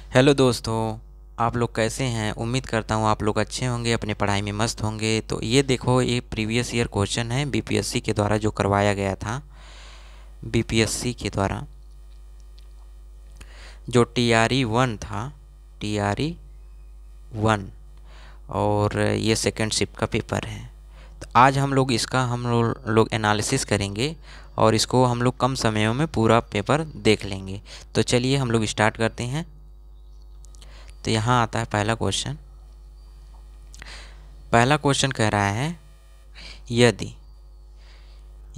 Hello दोस्तों, आप लोग कैसे हैं। उम्मीद करता हूँ आप लोग अच्छे होंगे, अपने पढ़ाई में मस्त होंगे। तो ये देखो, ये प्रीवियस ईयर क्वेश्चन है बीपीएससी के द्वारा जो करवाया गया था। बीपीएससी के द्वारा जो टीआरई 1 था, टीआरई 1, और ये सेकंड शिफ्ट का पेपर है। तो आज हम लोग इसका हम लोग एनालिसिस करेंगे और इसको हम लोग कम समयों में पूरा पेपर देख लेंगे। तो चलिए हम लोग स्टार्ट करते हैं। तो यहाँ आता है पहला क्वेश्चन। पहला क्वेश्चन कह रहा है, यदि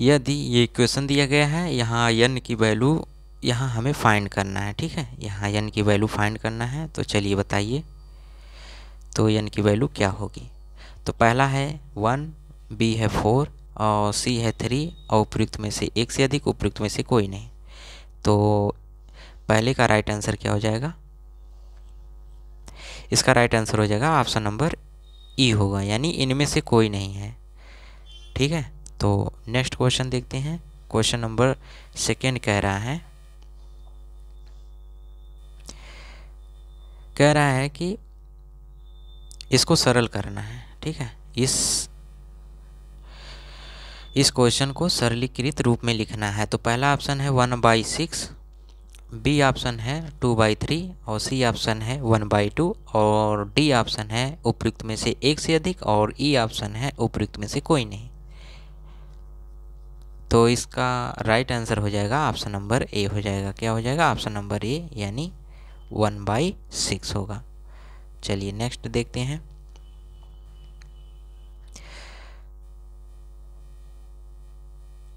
यदि ये क्वेश्चन दिया गया है, यहाँ यन की वैल्यू यहाँ हमें फाइंड करना है। ठीक है, यहाँ यन की वैल्यू फाइंड करना है। तो चलिए बताइए, तो यन की वैल्यू क्या होगी। तो पहला है 1, बी है 4 और सी है 3 और उपयुक्त में से एक से अधिक, उपयुक्त में से कोई नहीं। तो पहले का राइट आंसर क्या हो जाएगा। इसका राइट आंसर हो जाएगा ऑप्शन नंबर ई होगा, यानी इनमें से कोई नहीं है। ठीक है, तो नेक्स्ट क्वेश्चन देखते हैं। क्वेश्चन नंबर सेकेंड कह रहा है कि इसको सरल करना है। ठीक है, इस क्वेश्चन को सरलीकृत रूप में लिखना है। तो पहला ऑप्शन है 1/6, बी ऑप्शन है 2/3 और सी ऑप्शन है 1/2 और डी ऑप्शन है उपयुक्त में से एक से अधिक और ई ऑप्शन है उपयुक्त में से कोई नहीं। तो इसका राइट आंसर हो जाएगा ऑप्शन नंबर ए हो जाएगा। क्या हो जाएगा, ऑप्शन नंबर ए, यानी 1/6 होगा। चलिए नेक्स्ट देखते हैं।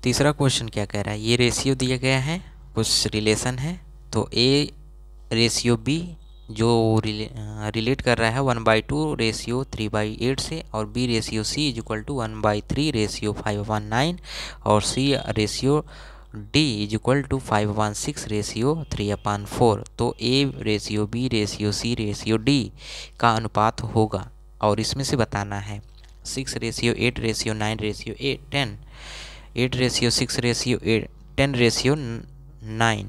तीसरा क्वेश्चन क्या कह रहा है, ये रेशियो दिया गया है, कुछ रिलेशन है। तो ए रेशियो बी जो रिलेट कर रहा है 1/2 रेशियो 3/8 से, और B ratio C is equal to 1/3 ratio 5/9 और C ratio D is equal to 5/6 ratio 3/4। तो A ratio B ratio C ratio D का अनुपात होगा और इसमें से बताना है 6:8:9:8 8:6:8 10:9,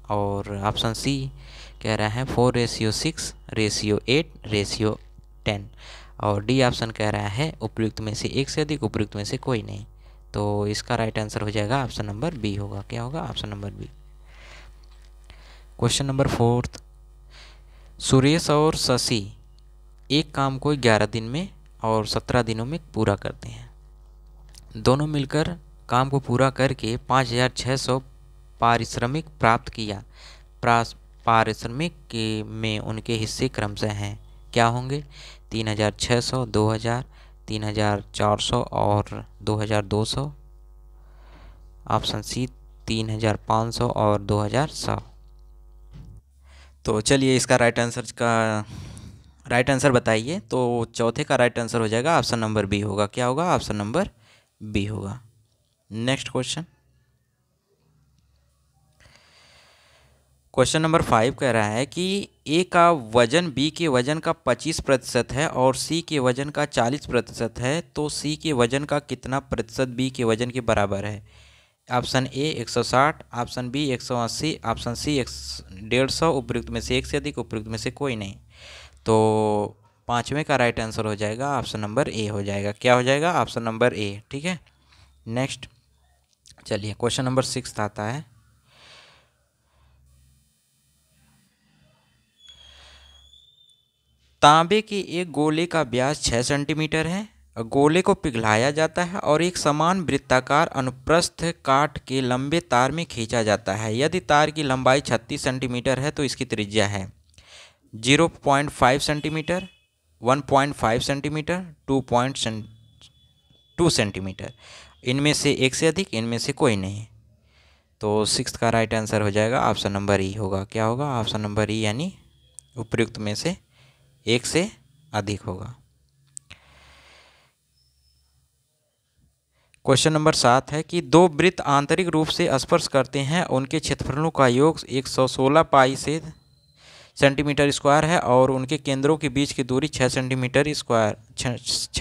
और ऑप्शन सी कह रहा है 4:6:8:10, और डी ऑप्शन कह रहा है उपयुक्त में से एक से अधिक, उपयुक्त में से कोई नहीं। तो इसका राइट आंसर हो जाएगा ऑप्शन नंबर बी होगा। क्या होगा, option number B. Question number fourth, Suresh और शशि एक काम को 11 दिन में और 17 दिनों में पूरा करते हैं। दोनों मिलकर काम को पूरा करके 5,600 पारिश्रमिक प्राप्त किया। पारिश्रमिक के में उनके हिस्से क्रमशः हैं, क्या होंगे। 3,600, 2,000, 3,400 और 2,200। ऑप्शन सी 3,500 और 2,100। तो चलिए इसका राइट आंसर बताइए। तो चौथे का राइट आंसर हो जाएगा ऑप्शन नंबर बी होगा। क्या होगा, ऑप्शन नंबर बी होगा। नेक्स्ट क्वेश्चन नंबर 5 कह रहा है कि ए का वजन बी के वजन का 25% है और सी के वजन का 40% है, तो सी के वजन का कितना प्रतिशत बी के वजन के बराबर है। Option A 160, option B 180, option C 150, उपयुक्त में से एक से अधिक, उपयुक्त में से कोई नहीं। तो पाँचवें का राइट आंसर हो जाएगा ऑप्शन नंबर ए हो जाएगा। क्या हो जाएगा, ऑप्शन नंबर ए। ठीक है, नेक्स्ट चलिए क्वेश्चन नंबर 6 आता है। तांबे के एक गोले का व्यास 6 सेंटीमीटर है। गोले को पिघलाया जाता है और एक समान वृत्ताकार अनुप्रस्थ काट के लंबे तार में खींचा जाता है। यदि तार की लंबाई 36 सेंटीमीटर है तो इसकी त्रिज्या है 0.5 सेंटीमीटर, 1.5 सेंटीमीटर, 2 सेंटीमीटर। इनमें से एक से अधिक, इनमें से कोई नहीं। तो सिक्स्थ का राइट आंसर हो जाएगा ऑप्शन नंबर ई होगा। क्या होगा, ऑप्शन नंबर ई, यानी उपयुक्त में से एक से अधिक होगा। क्वेश्चन नंबर 7 है कि दो वृत्त आंतरिक रूप से स्पर्श करते हैं, उनके क्षेत्रफलों का योग 116 पाई से सेंटीमीटर स्क्वायर है और उनके केंद्रों के बीच की दूरी 6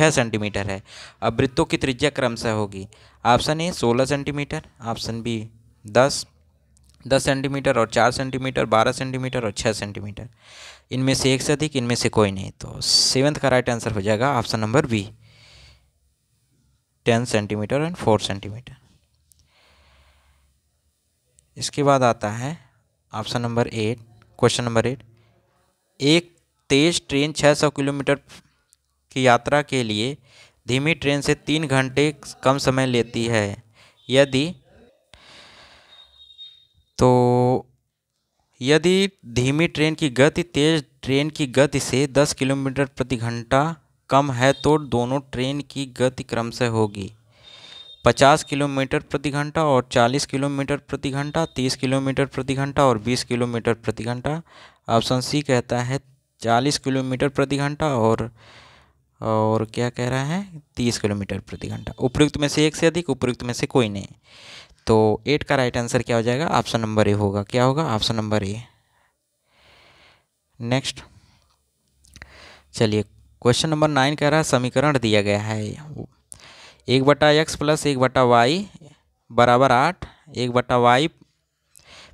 सेंटीमीटर है। अब वृत्तों की त्रिज्या क्रमशः होगी। Option A 16 centimeter, option B 10, 10 centimeter और 4 सेंटीमीटर, 12 सेंटीमीटर और 6 सेंटीमीटर। इनमें से एक से अधिक, इनमें से कोई नहीं। तो 7th का राइट आंसर हो जाएगा option number B, 10 centimeter and 4 centimeter. इसके बाद आता है ऑप्शन नंबर 8, क्वेश्चन नंबर 8। एक तेज ट्रेन 600 किलोमीटर की यात्रा के लिए धीमी ट्रेन से 3 घंटे कम समय लेती है। यदि धीमी ट्रेन की गति तेज ट्रेन की गति से 10 किलोमीटर प्रति घंटा कम है तो दोनों ट्रेन की गति क्रमशः होगी 50 किलोमीटर प्रति घंटा और 40 किलोमीटर प्रति घंटा, 30 किलोमीटर प्रति घंटा और 20 किलोमीटर प्रति घंटा। ऑप्शन सी कहता है 40 किलोमीटर प्रति घंटा और क्या कह रहा है 30 किलोमीटर प्रति घंटा। उपयुक्त में से एक से अधिक, उपयुक्त में से कोई नहीं। तो 8 का राइट आंसर क्या हो जाएगा, ऑप्शन नंबर ए होगा। क्या होगा, ऑप्शन नंबर ए। नेक्स्ट चलिए, क्वेश्चन नंबर 9 कह रहा है समीकरण दिया गया है 1/x प्लस 1/y बराबर 8, 1/y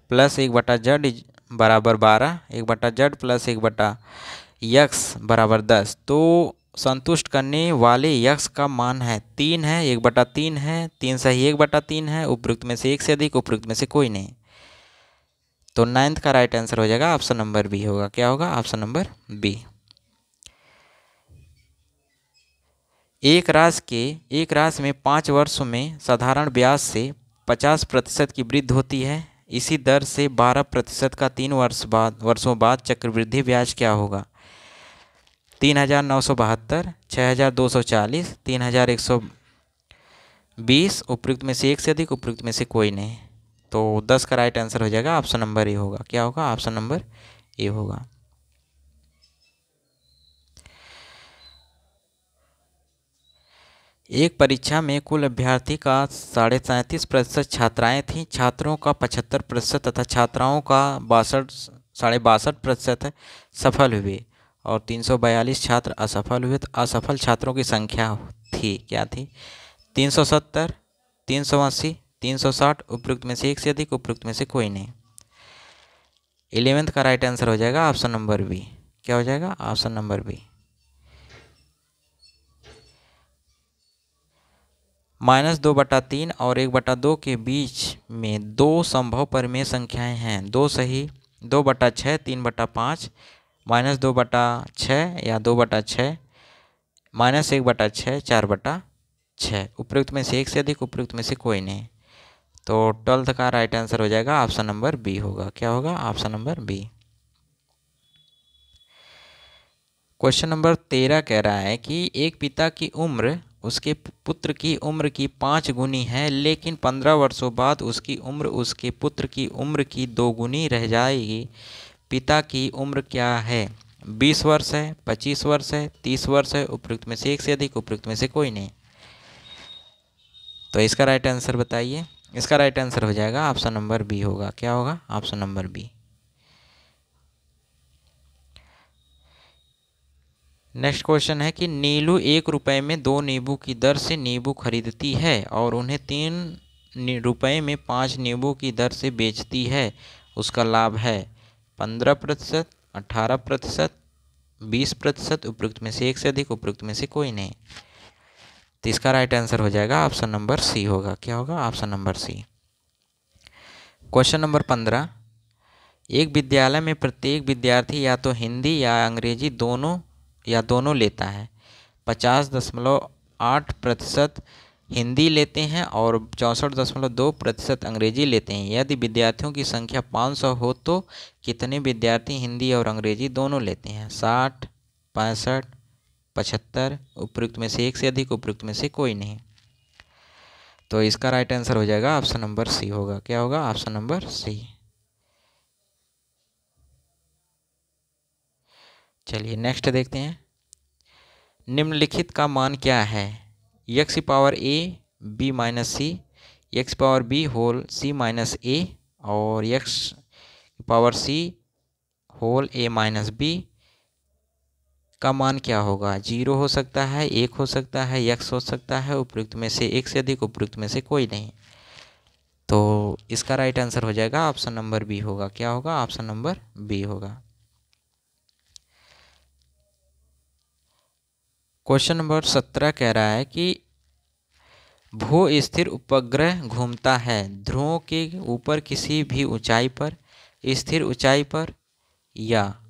प्लस 1/z बराबर 12, 1/z प्लस 1/x बराबर 10। तो संतुष्ट करने वाले यक्स का मान है 3 है, 1/3 है, 3 सही 1/3 है। उपयुक्त में से एक से अधिक, उपयुक्त में से कोई नहीं। तो 9th का राइट आंसर हो जाएगा ऑप्शन नंबर बी होगा। क्या होगा, ऑप्शन नंबर बी। एक राशि में 5 वर्षों में साधारण ब्याज से 50% की वृद्धि होती है। इसी दर से 12% का 3 वर्षों बाद चक्रवृद्धि ब्याज क्या होगा। 3,972, 6,240, 3,120। उपयुक्त में से एक से अधिक, उपयुक्त में से कोई नहीं। तो 10 का राइट आंसर हो जाएगा ऑप्शन नंबर ए होगा। क्या होगा, ऑप्शन नंबर ए होगा। एक परीक्षा में कुल अभ्यर्थी का 37.5% छात्राएँ थीं। छात्रों का 75% तथा छात्राओं का 62.5% सफल हुए और 342 छात्र असफल हुए। तो असफल छात्रों की संख्या थी क्या थी, 370, 380, 360। उपयुक्त में से एक से अधिक, उपयुक्त में से कोई नहीं। 11th का राइट आंसर हो जाएगा ऑप्शन नंबर बी। क्या हो जाएगा, ऑप्शन नंबर बी। -2/3 और 1/2 के बीच में दो संभव परिमेय संख्याएं हैं। 2 सही, 2/6, 3/5, -2/6 या 2/6, -1/6, 4/6। उपयुक्त में से एक से अधिक, उपयुक्त में से कोई नहीं। तो 12th का राइट आंसर हो जाएगा ऑप्शन नंबर बी होगा। क्या होगा, option number B. Question number 13 कह रहा है कि एक पिता की उम्र उसके पुत्र की उम्र की 5 गुनी है, लेकिन 15 वर्षों बाद उसकी उम्र उसके पुत्र की उम्र की 2 गुनी रह जाएगी। पिता की उम्र क्या है, 20 वर्ष है, 25 वर्ष है, 30 वर्ष है। उपयुक्त में से एक से अधिक, उपयुक्त में से कोई नहीं। तो इसका राइट आंसर बताइए। इसका राइट आंसर हो जाएगा ऑप्शन नंबर बी होगा। क्या होगा, option number B. Next question है कि नीलू 1 रुपये में 2 नींबू की दर से नींबू खरीदती है और उन्हें 3 रुपये में 5 नींबू की दर से बेचती है। उसका लाभ है 15%, 18%, 20%। उपयुक्त में से एक से अधिक, उपयुक्त में से कोई नहीं। तो इसका राइट आंसर हो जाएगा ऑप्शन नंबर सी होगा। क्या होगा, option number C. Question number 15। एक विद्यालय में प्रत्येक विद्यार्थी या तो हिंदी या अंग्रेजी दोनों लेता है। 50.8% हिंदी लेते हैं और 64.2% अंग्रेजी लेते हैं। यदि विद्यार्थियों की संख्या 500 हो तो कितने विद्यार्थी हिंदी और अंग्रेजी दोनों लेते हैं। 60, 65, 75। उपयुक्त में से एक से अधिक, उपयुक्त में से कोई नहीं। तो इसका राइट आंसर हो जाएगा ऑप्शन नंबर सी होगा। क्या होगा, ऑप्शन नंबर सी। चलिए नेक्स्ट देखते हैं। निम्नलिखित का मान क्या है, x power a b minus C, x power b whole c minus a और x power c whole a minus b का मान क्या होगा। 0 हो सकता है, 1 हो सकता है, x हो सकता है। उपयुक्त में से एक से अधिक, उपयुक्त में से कोई नहीं। तो इसका राइट आंसर हो जाएगा ऑप्शन नंबर बी होगा। क्या होगा? ऑप्शन नंबर बी होगा। क्वेश्चन नंबर 17 कह रहा है कि भू स्थिर उपग्रह घूमता है ध्रुवों के ऊपर किसी भी ऊंचाई पर, स्थिर ऊंचाई पर, या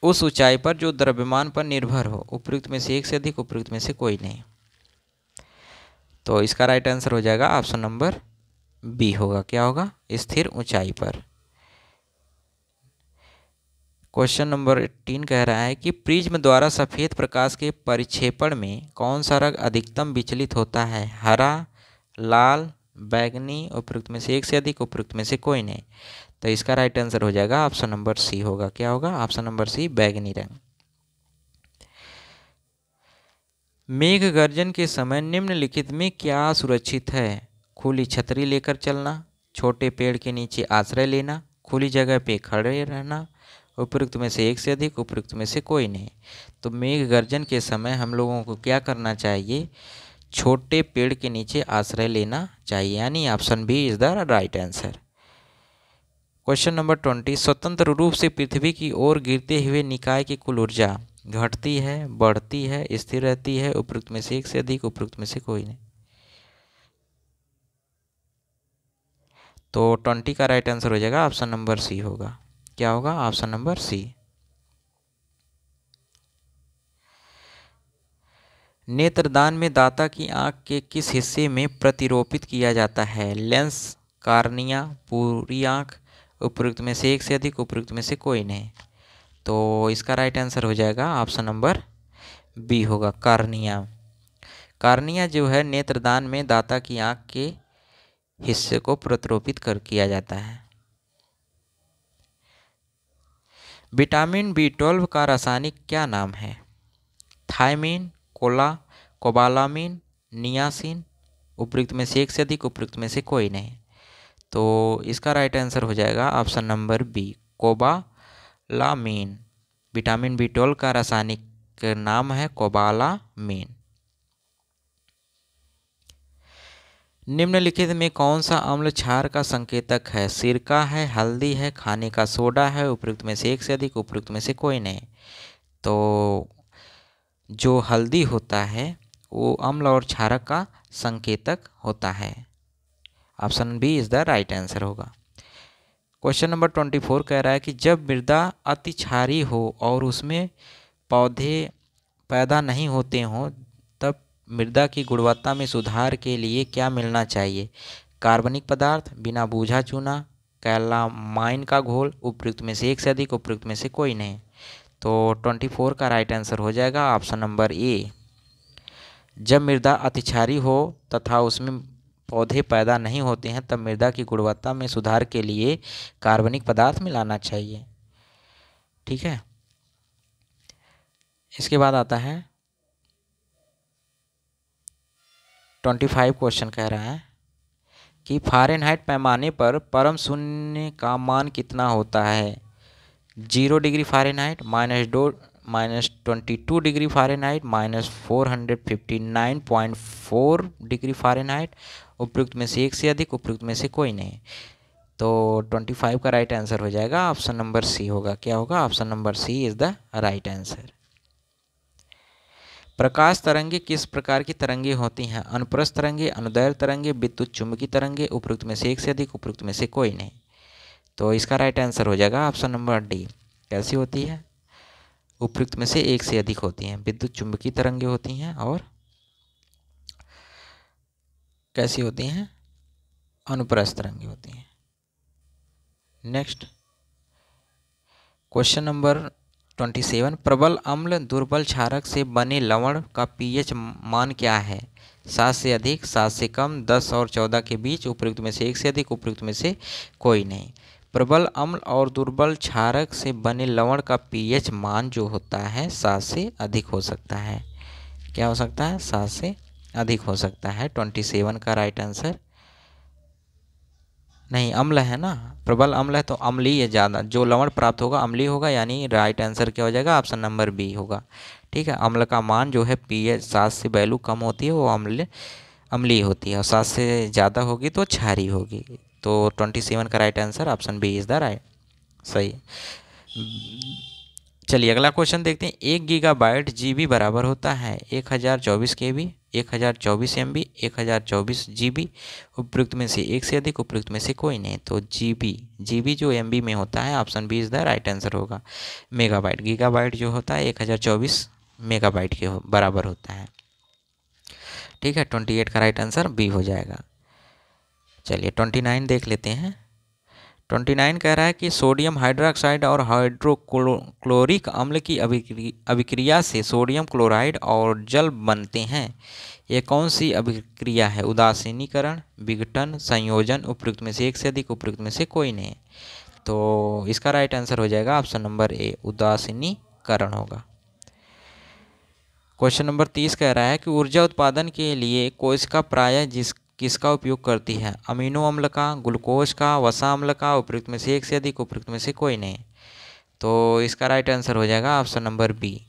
उस ऊंचाई पर जो द्रव्यमान पर निर्भर हो। उपयुक्त में से एक से अधिक, उपयुक्त में से कोई नहीं। तो इसका राइट आंसर हो जाएगा ऑप्शन नंबर बी होगा। क्या होगा? स्थिर ऊंचाई पर। क्वेश्चन नंबर 18 कह रहा है कि प्रिज्म द्वारा सफेद प्रकाश के परिक्षेपण में कौन सा रंग अधिकतम विचलित होता है? हरा, लाल, बैगनी, उपयुक्त में से एक से अधिक, उपयुक्त में से कोई नहीं। तो इसका राइट आंसर हो जाएगा ऑप्शन नंबर सी होगा। क्या होगा? ऑप्शन नंबर सी, बैगनी रंग। मेघ गर्जन के समय निम्नलिखित में क्या सुरक्षित है? खुली छतरी लेकर चलना, छोटे पेड़ के नीचे आश्रय लेना, खुली जगह पे खड़े रहना, उपयुक्त में से एक से अधिक, उपयुक्त में से कोई नहीं। तो मेघ गर्जन के समय हम लोगों को क्या करना चाहिए? छोटे पेड़ के नीचे आश्रय लेना चाहिए, यानी option B is the right answer. Question number 20, स्वतंत्र रूप से पृथ्वी की ओर गिरते हुए निकाय की कुल ऊर्जा घटती है, बढ़ती है, स्थिर रहती है, उपयुक्त में से एक से अधिक, उपयुक्त में से कोई नहीं। तो 20 का राइट आंसर हो जाएगा ऑप्शन नंबर सी होगा। क्या होगा? Option number C. नेत्रदान में दाता की आंख के किस हिस्से में प्रतिरोपित किया जाता है? लेंस, कार्निया, पूरी आंख, उपयुक्त में से एक से अधिक, उपयुक्त में से कोई नहीं। तो इसका राइट आंसर हो जाएगा ऑप्शन नंबर बी होगा, कार्निया। कार्निया जो है नेत्रदान में दाता की आंख के हिस्से को प्रतिरोपित किया जाता है। विटामिन B12 का रासायनिक क्या नाम है? थायमीन, कोबालामीन, नियासिन, उपयुक्त में से एक से अधिक, उपयुक्त में से कोई नहीं। तो इसका राइट आंसर हो जाएगा option number B, cobalamin. Vitamin B12 का रासायनिक नाम है कोबालामीन। निम्नलिखित में कौन सा अम्ल क्षार का संकेतक है? सिरका है, हल्दी है, खाने का सोडा है, उपयुक्त में से एक से अधिक, उपयुक्त में से कोई नहीं। तो जो हल्दी होता है वो अम्ल और क्षारक का संकेतक होता है। Option B is the right answer होगा। क्वेश्चन नंबर 24 कह रहा है कि जब मृदा अति क्षारीय हो और उसमें पौधे पैदा नहीं होते हों तब मृदा की गुणवत्ता में सुधार के लिए क्या मिलना चाहिए? कार्बनिक पदार्थ, बिना बूझा चूना, कैलामाइन का घोल, उपयुक्त में से एक से अधिक, उपयुक्त में से कोई नहीं। तो 24 का राइट आंसर हो जाएगा ऑप्शन नंबर ए। जब मृदा अति क्षारीय हो तथा उसमें पौधे पैदा नहीं होते हैं तब मृदा की गुणवत्ता में सुधार के लिए कार्बनिक पदार्थ मिलाना चाहिए। ठीक है। इसके बाद आता है 25 क्वेश्चन कह रहा है कि फ़ारेनहाइट पैमाने पर परम शून्य का मान कितना होता है? 0 degree Fahrenheit, -22 degree Fahrenheit, -459.4 degree Fahrenheit, उपयुक्त में से एक से अधिक, उपयुक्त में से कोई नहीं। तो 25 का राइट आंसर हो जाएगा ऑप्शन नंबर सी होगा। क्या होगा? Option number C is the right answer. प्रकाश तरंगे किस प्रकार की तरंगे होती हैं? अनुप्रस्थ तरंगे, अनुदैर्ध्य तरंगे, विद्युत चुंबकीय तरंगे, उपयुक्त में से एक से अधिक, उपयुक्त में से कोई नहीं। तो इसका राइट आंसर हो जाएगा ऑप्शन नंबर डी। कैसी होती है? उपयुक्त में से एक से अधिक होती हैं। विद्युत चुंबकीय तरंगे होती हैं और कैसी होती हैं? अनुप्रस्थ तरंगे होती हैं। नेक्स्ट क्वेश्चन नंबर 27, प्रबल अम्ल दुर्बल क्षारक से बने लवण का पीएच मान क्या है? 7 से अधिक, 7 से कम, 10 और 14 के बीच, उपयुक्त में से एक से अधिक, उपयुक्त में से कोई नहीं। प्रबल अम्ल और दुर्बल क्षारक से बने लवण का पीएच मान जो होता है 7 से अधिक हो सकता है। क्या हो सकता है? 7 से अधिक हो सकता है। 27 का राइट आंसर नहीं, अम्ल है ना, प्रबल अम्ल है तो अम्लीय ज़्यादा जो लवण प्राप्त होगा अम्लीय होगा, यानी राइट आंसर क्या हो जाएगा? ऑप्शन नंबर बी होगा। ठीक है। अम्ल का मान जो है पीएच 7 से वैल्यू कम होती है वो अम्लीय होती है, और 7 से ज़्यादा होगी तो क्षारीय होगी। तो 27 का right answer option B is the right, सही। चलिए अगला क्वेश्चन देखते हैं। 1 GB GB बराबर होता है 1024 KB, 1024 MB, 1024 GB। उपयुक्त में से एक से अधिक, उपयुक्त में से कोई नहीं। तो GB जो MB में होता है, option B is the right answer होगा। मेगाबाइट, गीगाबाइट जो होता है 1024 मेगाबाइट के बराबर होता है। ठीक है, 28 का राइट आंसर बी हो जाएगा। चलिए 29 देख लेते हैं। 29 कह रहा है कि सोडियम हाइड्रोक्साइड और हाइड्रोक्लोरिक अम्ल की अभिक्रिया से सोडियम क्लोराइड और जल बनते हैं। ये कौन सी अभिक्रिया है? उदासीनीकरण, विघटन, संयोजन। उपयुक्त में से एक से अधिक, उपयुक्त में से कोई नहीं। तो इसका राइट आंसर हो जाएगा ऑप्शन नंबर ए, उदासीनीकरण होगा। क्वेश्चन नंबर 30 कह रहा है कि ऊर्जा उत्पादन के लिए कोशिका प्रायः किसका उपयोग करती है? अमीनो अम्ल का, ग्लूकोज का, वसा अम्ल का। उपयुक्त में से एक से अधिक, उपयुक्त में से कोई नहीं। तो इसका राइट आंसर हो जाएगा ऑप्शन नंबर बी,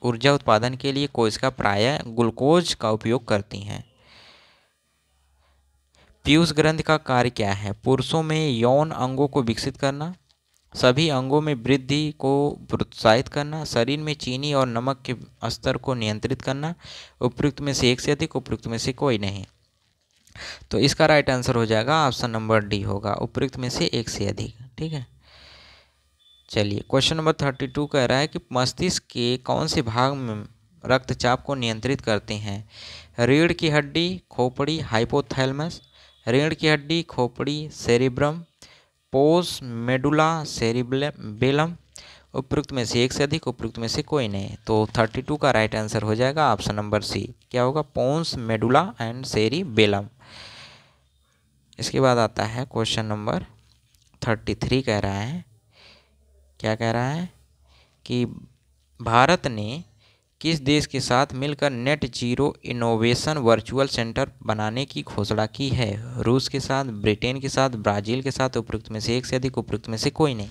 ऊर्जा उत्पादन के लिए कोशिका प्रायः ग्लूकोज का उपयोग करती हैं। पीयूष ग्रंथि का कार्य क्या है? पुरुषों में यौन अंगों को विकसित करना, सभी अंगों में वृद्धि को प्रोत्साहित करना, शरीर में चीनी और नमक के स्तर को नियंत्रित करना। उपयुक्त में से एक से अधिक, उपयुक्त में से कोई नहीं। तो इसका राइट आंसर हो जाएगा ऑप्शन नंबर डी होगा, उपयुक्त में से एक से अधिक। ठीक है, चलिए क्वेश्चन नंबर 32 कह रहा है कि मस्तिष्क के कौन से भाग में रक्तचाप को नियंत्रित करते हैं? रीढ़ की हड्डी, खोपड़ी, हाइपोथैलेमस। रीढ़ की हड्डी, खोपड़ी, सेरिब्रम, पोस मेडुला सेरिबेलम। उपयुक्त में से एक से अधिक, उपयुक्त में से कोई नहीं। तो 32 का राइट आंसर हो जाएगा ऑप्शन नंबर सी, क्या होगा? Pons medulla and cerebellum. इसके बाद आता है क्वेश्चन नंबर 33 कह रहा है, क्या कह रहा है कि भारत ने किस देश के साथ मिलकर net zero innovation virtual centre बनाने की घोषणा की है? रूस के साथ, ब्रिटेन के साथ, ब्राज़ील के साथ। उपयुक्त में से एक से अधिक, उपयुक्त में से कोई नहीं।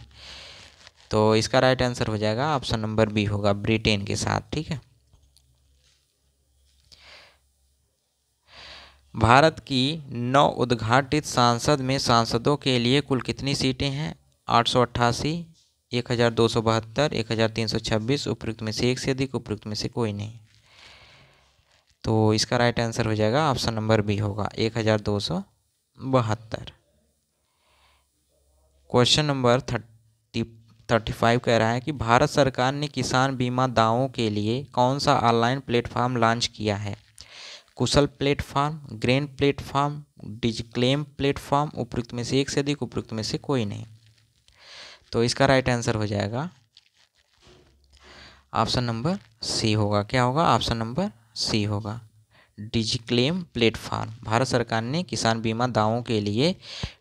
तो इसका राइट आंसर हो जाएगा ऑप्शन नंबर बी होगा, ब्रिटेन के साथ। ठीक है, भारत की 9 उद्घाटित सांसद में सांसदों के लिए कुल कितनी सीटें हैं? 888, 1272, 1326। उपयुक्त में से एक से अधिक, उपयुक्त में से कोई नहीं। तो इसका राइट आंसर हो जाएगा ऑप्शन नंबर बी होगा, 1272। क्वेश्चन नंबर 35 कह रहा है कि भारत सरकार ने किसान बीमा दावों के लिए कौन सा ऑनलाइन प्लेटफॉर्म लॉन्च किया है? कुशल प्लेटफॉर्म, ग्रेन प्लेटफॉर्म, डिजिक्लेम प्लेटफॉर्म। उपयुक्त में से एक से अधिक, उपयुक्त में से कोई नहीं। तो इसका राइट आंसर हो जाएगा ऑप्शन नंबर सी होगा, क्या होगा? ऑप्शन नंबर सी होगा, डिजिक्लेम प्लेटफॉर्म। भारत सरकार ने किसान बीमा दावों के लिए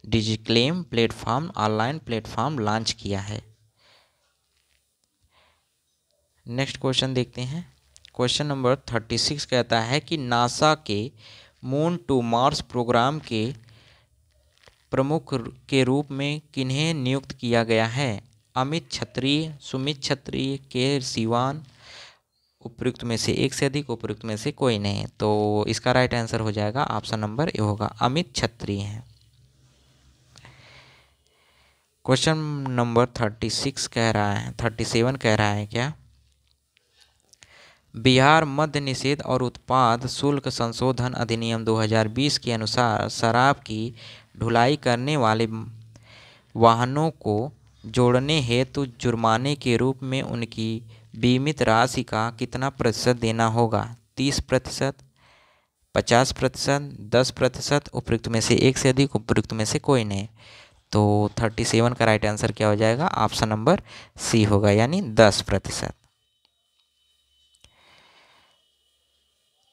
डिजिक्लेम प्लेटफॉर्म, ऑनलाइन प्लेटफॉर्म लॉन्च किया है। नेक्स्ट क्वेश्चन देखते हैं। क्वेश्चन नंबर 36 कहता है कि नासा के मून टू मार्स प्रोग्राम के प्रमुख के रूप में किन्हें नियुक्त किया गया है? अमित क्षत्रिय, सुमित क्षत्रिय, के सिवान। उपयुक्त में से एक से अधिक, उपयुक्त में से कोई नहीं। तो इसका राइट आंसर हो जाएगा ऑप्शन नंबर ए होगा, अमित क्षत्रिय हैं। क्वेश्चन नंबर 36 कह रहा है, 37 कह रहा है क्या? बिहार मद्य निषेध और उत्पाद शुल्क संशोधन अधिनियम 2020 के अनुसार शराब की ढुलाई करने वाले वाहनों को जोड़ने हेतु जुर्माने के रूप में उनकी बीमित राशि का कितना प्रतिशत देना होगा? 30%, 50%, 10%। उपयुक्त में से एक से अधिक, उपयुक्त में से कोई नहीं। तो 37 का राइट आंसर क्या हो जाएगा? ऑप्शन नंबर सी होगा, यानी 10%।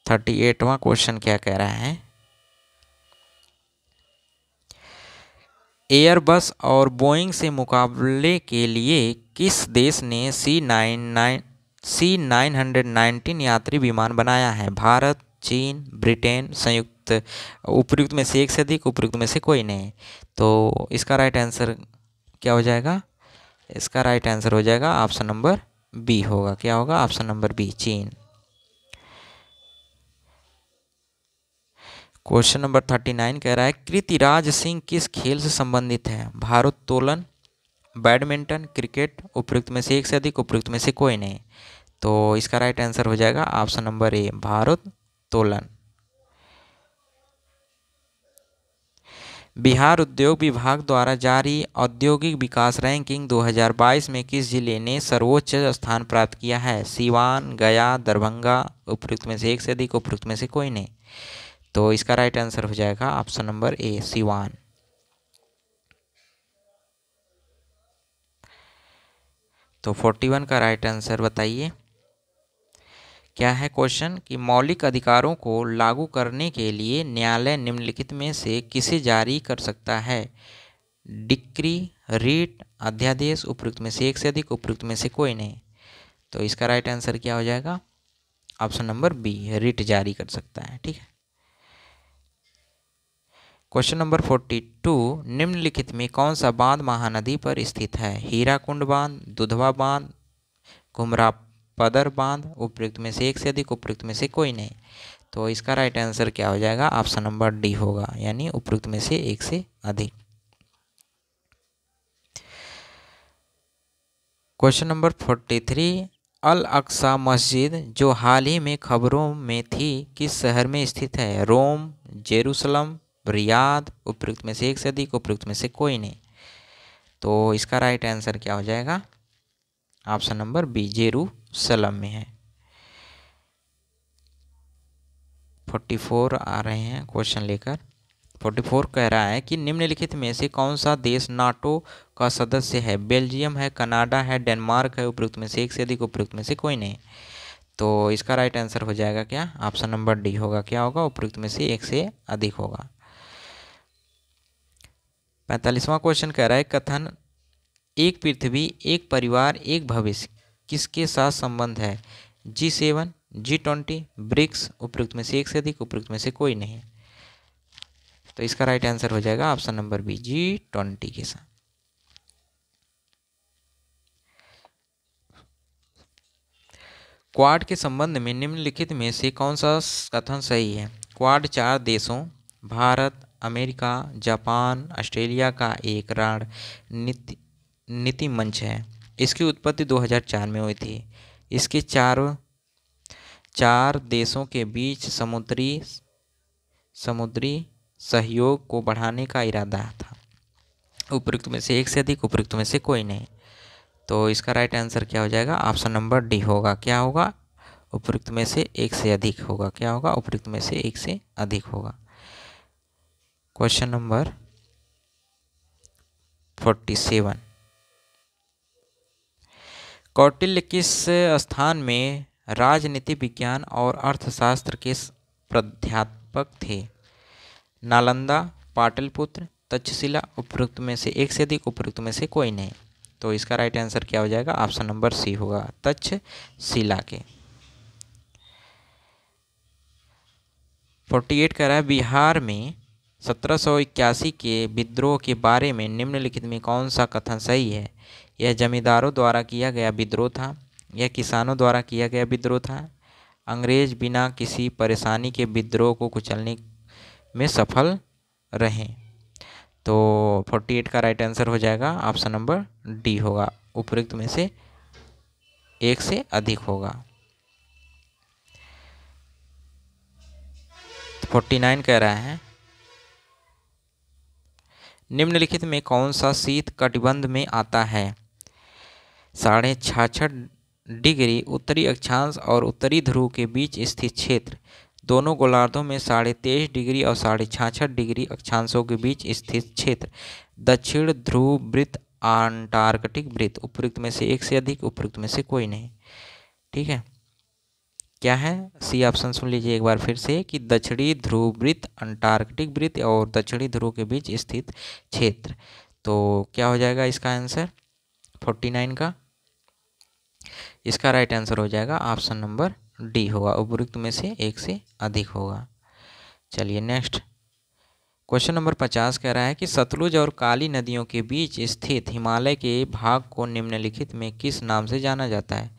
38वां क्वेश्चन क्या कह रहा है? एयरबस और बोइंग से मुकाबले के लिए किस देश ने C919 यात्री विमान बनाया है? भारत, चीन, ब्रिटेन, संयुक्त। उपयुक्त में से एक से अधिक, उपयुक्त में से कोई नहीं। तो इसका राइट आंसर क्या हो जाएगा? इसका राइट आंसर हो जाएगा ऑप्शन नंबर बी होगा, क्या होगा? ऑप्शन नंबर बी, चीन। क्वेश्चन नंबर 39 कह रहा है कृतिराज सिंह किस खेल से संबंधित है? भारोत्तोलन, बैडमिंटन, क्रिकेट, उपयुक्त में से एक से अधिक, उपयुक्त में से कोई नहीं। तो इसका राइट आंसर हो जाएगा ऑप्शन नंबर ए, भारोत्तोलन। बिहार उद्योग विभाग द्वारा जारी औद्योगिक विकास रैंकिंग 2022 में किस जिले ने सर्वोच्च स्थान प्राप्त किया है? सीवान, गया, दरभंगा, उपयुक्त में से एक से अधिक, उपयुक्त में से कोई नहीं। तो इसका राइट आंसर हो जाएगा ऑप्शन नंबर ए, सीवान। तो 41 का राइट आंसर बताइए क्या है क्वेश्चन कि मौलिक अधिकारों को लागू करने के लिए न्यायालय निम्नलिखित में से किसे जारी कर सकता है? डिक्री, रीट, अध्यादेश, उपयुक्त में से एक से अधिक, उपयुक्त में से कोई नहीं। तो इसका राइट आंसर क्या हो जाएगा? ऑप्शन नंबर बी, रीट जारी कर सकता है। ठीक है। क्वेश्चन नंबर 42, निम्नलिखित में कौन सा बांध महानदी पर स्थित है? हीराकुंड बांध, दुधवा बांध, घुमरापदर बांध, उपयुक्त में से एक से अधिक, उपयुक्त में से कोई नहीं। तो इसका राइट आंसर क्या हो जाएगा? ऑप्शन नंबर डी होगा, यानी उपयुक्त में से एक से अधिक। क्वेश्चन नंबर 43, अल अक्सा मस्जिद जो हाल ही में खबरों में थी किस शहर में स्थित है? रोम, जेरूसलम, रियाद, उपयुक्त में से एक से अधिक, उपयुक्त में से कोई नहीं। तो इसका राइट आंसर क्या हो जाएगा? ऑप्शन नंबर बी, जेरूसलम में है। 44 आ रहे हैं क्वेश्चन लेकर। 44 कह रहा है कि निम्नलिखित में से कौन सा देश नाटो का सदस्य है? बेल्जियम है, कनाडा है, डेनमार्क है, उपयुक्त में से एक से अधिक, उपयुक्त में से कोई नहीं। तो इसका राइट आंसर हो जाएगा क्या? ऑप्शन नंबर डी होगा। क्या होगा? उपयुक्त में से एक से अधिक होगा। 45वां क्वेश्चन कह रहा है कथन एक पृथ्वी, एक परिवार, एक भविष्य किसके साथ संबंध है? G7, G20, ब्रिक्स, उपयुक्त में से एक से अधिक, उपयुक्त में से कोई नहीं। तो इसका राइट आंसर हो जाएगा ऑप्शन नंबर बी, G20 के साथ। क्वाड के संबंध में निम्नलिखित में से कौन सा कथन सही है? क्वाड 4 देशों भारत, अमेरिका, जापान, ऑस्ट्रेलिया का एक रणनीति मंच है। इसकी उत्पत्ति 2004 में हुई थी। इसके चार देशों के बीच समुद्री सहयोग को बढ़ाने का इरादा था। उपयुक्त में से एक से अधिक, उपयुक्त में से कोई नहीं। तो इसका राइट आंसर क्या हो जाएगा? ऑप्शन नंबर डी होगा। क्या होगा? उपयुक्त में से एक से अधिक होगा। क्या होगा? उपयुक्त में से एक से अधिक होगा। क्वेश्चन नंबर 47, कौटिल्य किस स्थान में राजनीति विज्ञान और अर्थशास्त्र के प्राध्यापक थे? नालंदा, पाटलिपुत्र, तक्षशिला, उपयुक्त में से एक से अधिक, उपयुक्त में से कोई नहीं। तो इसका राइट आंसर क्या हो जाएगा? ऑप्शन नंबर सी होगा, तक्षशिला के। 48 कह रहा है बिहार में 1781 के विद्रोह के बारे में निम्नलिखित में कौन सा कथन सही है? यह जमींदारों द्वारा किया गया विद्रोह था, यह किसानों द्वारा किया गया विद्रोह था, अंग्रेज बिना किसी परेशानी के विद्रोह को कुचलने में सफल रहे। तो 48 का राइट आंसर हो जाएगा ऑप्शन नंबर डी होगा, उपयुक्त में से एक से अधिक होगा। 49 कह रहा है निम्नलिखित में कौन सा शीत कटिबंध में आता है? 66.5 डिग्री उत्तरी अक्षांश और उत्तरी ध्रुव के बीच स्थित क्षेत्र, दोनों गोलार्धों में 23.5 डिग्री और 66.5 डिग्री अक्षांशों के बीच स्थित क्षेत्र, दक्षिण ध्रुव वृत्त, अंटार्कटिक वृत्त, उपयुक्त में से एक से अधिक, उपयुक्त में से कोई नहीं। ठीक है, क्या है? सी ऑप्शन सुन लीजिए एक बार फिर से कि दक्षिणी ध्रुव वृत्त, अंटार्कटिक वृत्त और दक्षिणी ध्रुव के बीच स्थित क्षेत्र। तो क्या हो जाएगा इसका आंसर 49 का? इसका राइट आंसर हो जाएगा ऑप्शन नंबर डी होगा, उपयुक्त में से एक से अधिक होगा। चलिए नेक्स्ट क्वेश्चन नंबर 50 कह रहा है कि सतलुज और काली नदियों के बीच स्थित हिमालय के भाग को निम्नलिखित में किस नाम से जाना जाता है?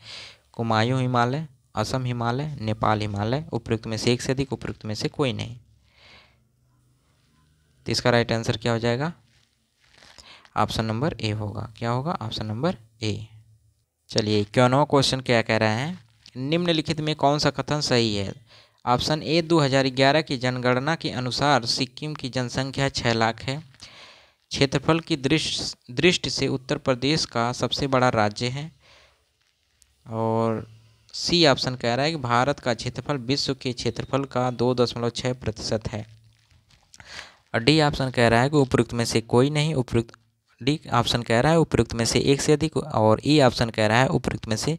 कुमायूं हिमालय, असम हिमालय, नेपाल हिमालय, उपयुक्त में से एक से अधिक, उपयुक्त में से कोई नहीं। तो इसका राइट आंसर क्या हो जाएगा? ऑप्शन नंबर ए होगा। क्या होगा? ऑप्शन नंबर ए। चलिए 51वां क्वेश्चन क्या कह रहा है, निम्नलिखित में कौन सा कथन सही है? ऑप्शन ए, 2011 की जनगणना के अनुसार सिक्किम की जनसंख्या 6 लाख है। क्षेत्रफल की दृष्टि से उत्तर प्रदेश का सबसे बड़ा राज्य है। और सी ऑप्शन कह रहा है कि भारत का क्षेत्रफल विश्व के क्षेत्रफल का 2.6% है। और डी ऑप्शन कह रहा है कि उपयुक्त में से कोई नहीं। डी ऑप्शन कह रहा है उपयुक्त में से एक से अधिक, और ई ऑप्शन कह रहा है उपयुक्त में से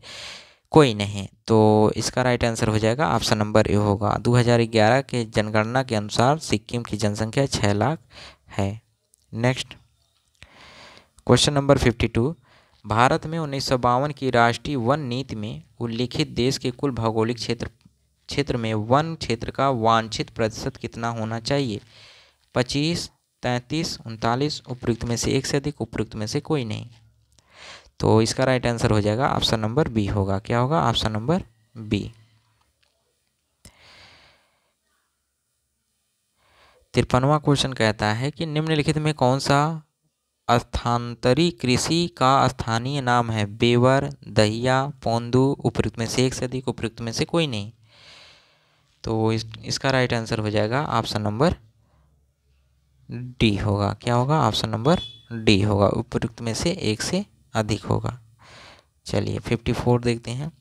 कोई नहीं। तो इसका राइट आंसर हो जाएगा ऑप्शन नंबर ए होगा। 2011 के जनगणना के अनुसार सिक्किम की जनसंख्या 6 लाख है। नेक्स्ट क्वेश्चन नंबर 52, भारत में 1952 की राष्ट्रीय वन नीति में उल्लिखित देश के कुल भौगोलिक क्षेत्र में वन क्षेत्र का वांछित प्रतिशत कितना होना चाहिए? 25, 33, 39, उपयुक्त में से एक से अधिक, उपयुक्त में से कोई नहीं। तो इसका राइट आंसर हो जाएगा ऑप्शन नंबर बी होगा। क्या होगा? Option number B. 53वां क्वेश्चन कहता है कि निम्नलिखित में कौन सा स्थानांतरी कृषि का स्थानीय नाम है? बेवर, दहिया, पोंदू, उपयुक्त में से एक से अधिक, उपयुक्त में से कोई नहीं। तो इसका राइट आंसर हो जाएगा ऑप्शन नंबर डी होगा। क्या होगा? ऑप्शन नंबर डी होगा, उपयुक्त में से एक से अधिक होगा। चलिए 54 देखते हैं।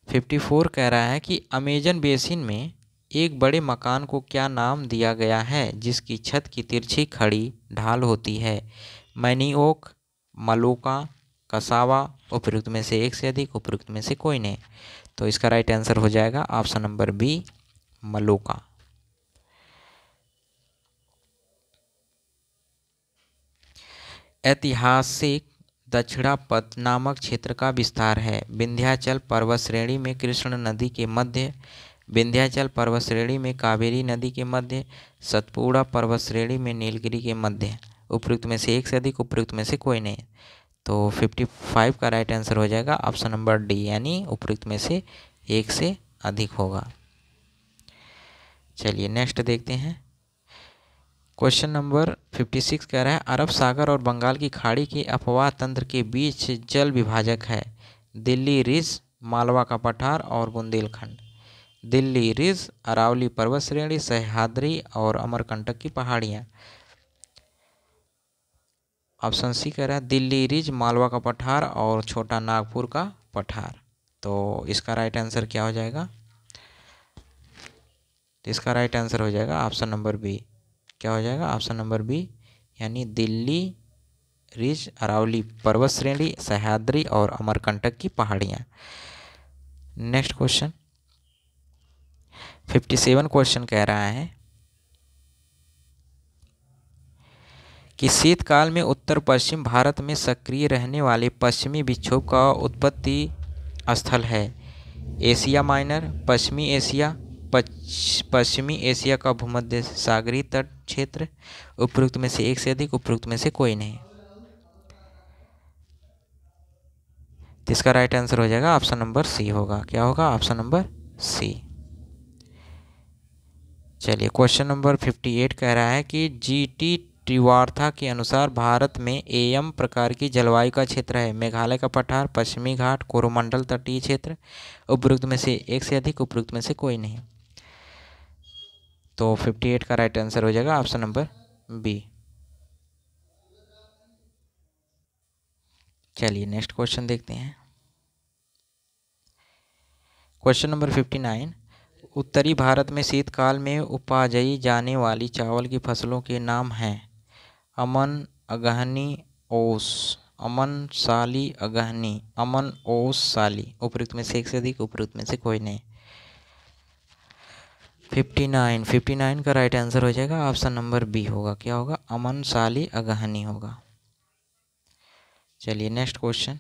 54 कह रहा है कि अमेजन बेसिन में एक बड़े मकान को क्या नाम दिया गया है जिसकी छत की तिरछी खड़ी ढाल होती है? मैनीओक, मलोका, कसावा, उपयुक्त में से एक से अधिक, उपयुक्त में से कोई नहीं। तो इसका राइट आंसर हो जाएगा ऑप्शन नंबर बी, मलोका। ऐतिहासिक दक्षिणापथ नामक क्षेत्र का विस्तार है? विंध्याचल पर्वत श्रेणी में कृष्ण नदी के मध्य, विंध्याचल पर्वत श्रेणी में कावेरी नदी के मध्य, सतपुड़ा पर्वत श्रेणी में नीलगिरी के मध्य। उपयुक्त में से एक से अधिक, उपयुक्त में से कोई नहीं। तो 55 का राइट आंसर हो जाएगा ऑप्शन नंबर डी, यानी उपयुक्त में से एक से अधिक होगा। चलिए नेक्स्ट देखते हैं। क्वेश्चन नंबर 56 कह रहा है अरब सागर और बंगाल की खाड़ी के अपवाह तंत्र के बीच जल विभाजक है? दिल्ली रिज, मालवा का पठार और बुंदेलखंड। दिल्ली रिज, अरावली पर्वत श्रेणी, सह्याद्री और अमरकंटक की पहाड़ियाँ। ऑप्शन सी कह रहा है दिल्ली रिज, मालवा का पठार और छोटा नागपुर का पठार। तो इसका राइट आंसर क्या हो जाएगा? तो इसका राइट आंसर हो जाएगा ऑप्शन नंबर बी। क्या हो जाएगा? ऑप्शन नंबर बी, यानी दिल्ली रिज, अरावली पर्वत श्रेणी, सह्याद्री और अमरकंटक की पहाड़ियाँ। नेक्स्ट क्वेश्चन 57 क्वेश्चन कह रहा है कि शीतकाल में उत्तर पश्चिम भारत में सक्रिय रहने वाले पश्चिमी विक्षोभ का उत्पत्ति स्थल है? एशिया माइनर, पश्चिमी एशिया, पश्चिमी एशिया का भूमध्य सागरीय तट क्षेत्र। उपयुक्त में से एक से अधिक, उपयुक्त में से कोई नहीं। तो इसका राइट आंसर हो जाएगा ऑप्शन नंबर सी होगा। क्या होगा? Option number C. चलिए क्वेश्चन नंबर 58 कह रहा है कि जीटी त्रिवार्था के अनुसार भारत में एम प्रकार की जलवायु का क्षेत्र है? मेघालय का पठार, पश्चिमी घाट, कोरोमंडल तटीय क्षेत्र। उपयुक्त में से एक से अधिक, उपयुक्त में से कोई नहीं। तो 58 का राइट आंसर हो जाएगा ऑप्शन नंबर बी। चलिए नेक्स्ट क्वेश्चन देखते हैं। क्वेश्चन नंबर 59, उत्तरी भारत में शीतकाल में उपाई जाने वाली चावल की फसलों के नाम हैं? अमन, अगहनी, ओस। अमन, साली, अगहनी, अमन, ओस, साली। उपयुक्त में से एक से अधिक, उपयुक्त में से कोई नहीं। 59 का राइट आंसर हो जाएगा ऑप्शन नंबर बी होगा। क्या होगा? अमन, साली, अगहनी होगा। चलिए नेक्स्ट क्वेश्चन।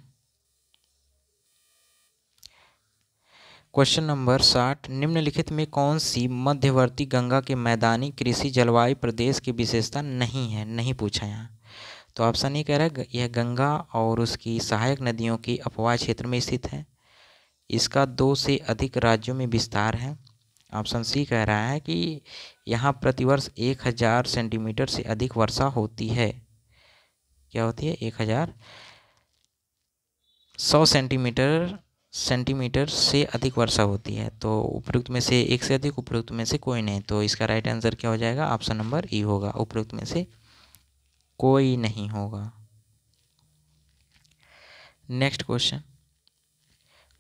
क्वेश्चन नंबर 60, निम्नलिखित में कौन सी मध्यवर्ती गंगा के मैदानी कृषि जलवायु प्रदेश की विशेषता नहीं है? नहीं पूछा यहाँ। तो ऑप्शन ए कह रहा है यह गंगा और उसकी सहायक नदियों की अपवाह क्षेत्र में स्थित है। इसका 2 से अधिक राज्यों में विस्तार है। ऑप्शन सी कह रहा है कि यहाँ प्रतिवर्ष 1000 सेंटीमीटर से अधिक वर्षा होती है। क्या होती है? 1100 सेंटीमीटर से अधिक वर्षा होती है। तो उपयुक्त में से एक से अधिक, उपयुक्त में से कोई नहीं। तो इसका राइट आंसर क्या हो जाएगा? ऑप्शन नंबर ई होगा, उपयुक्त में से कोई नहीं होगा। नेक्स्ट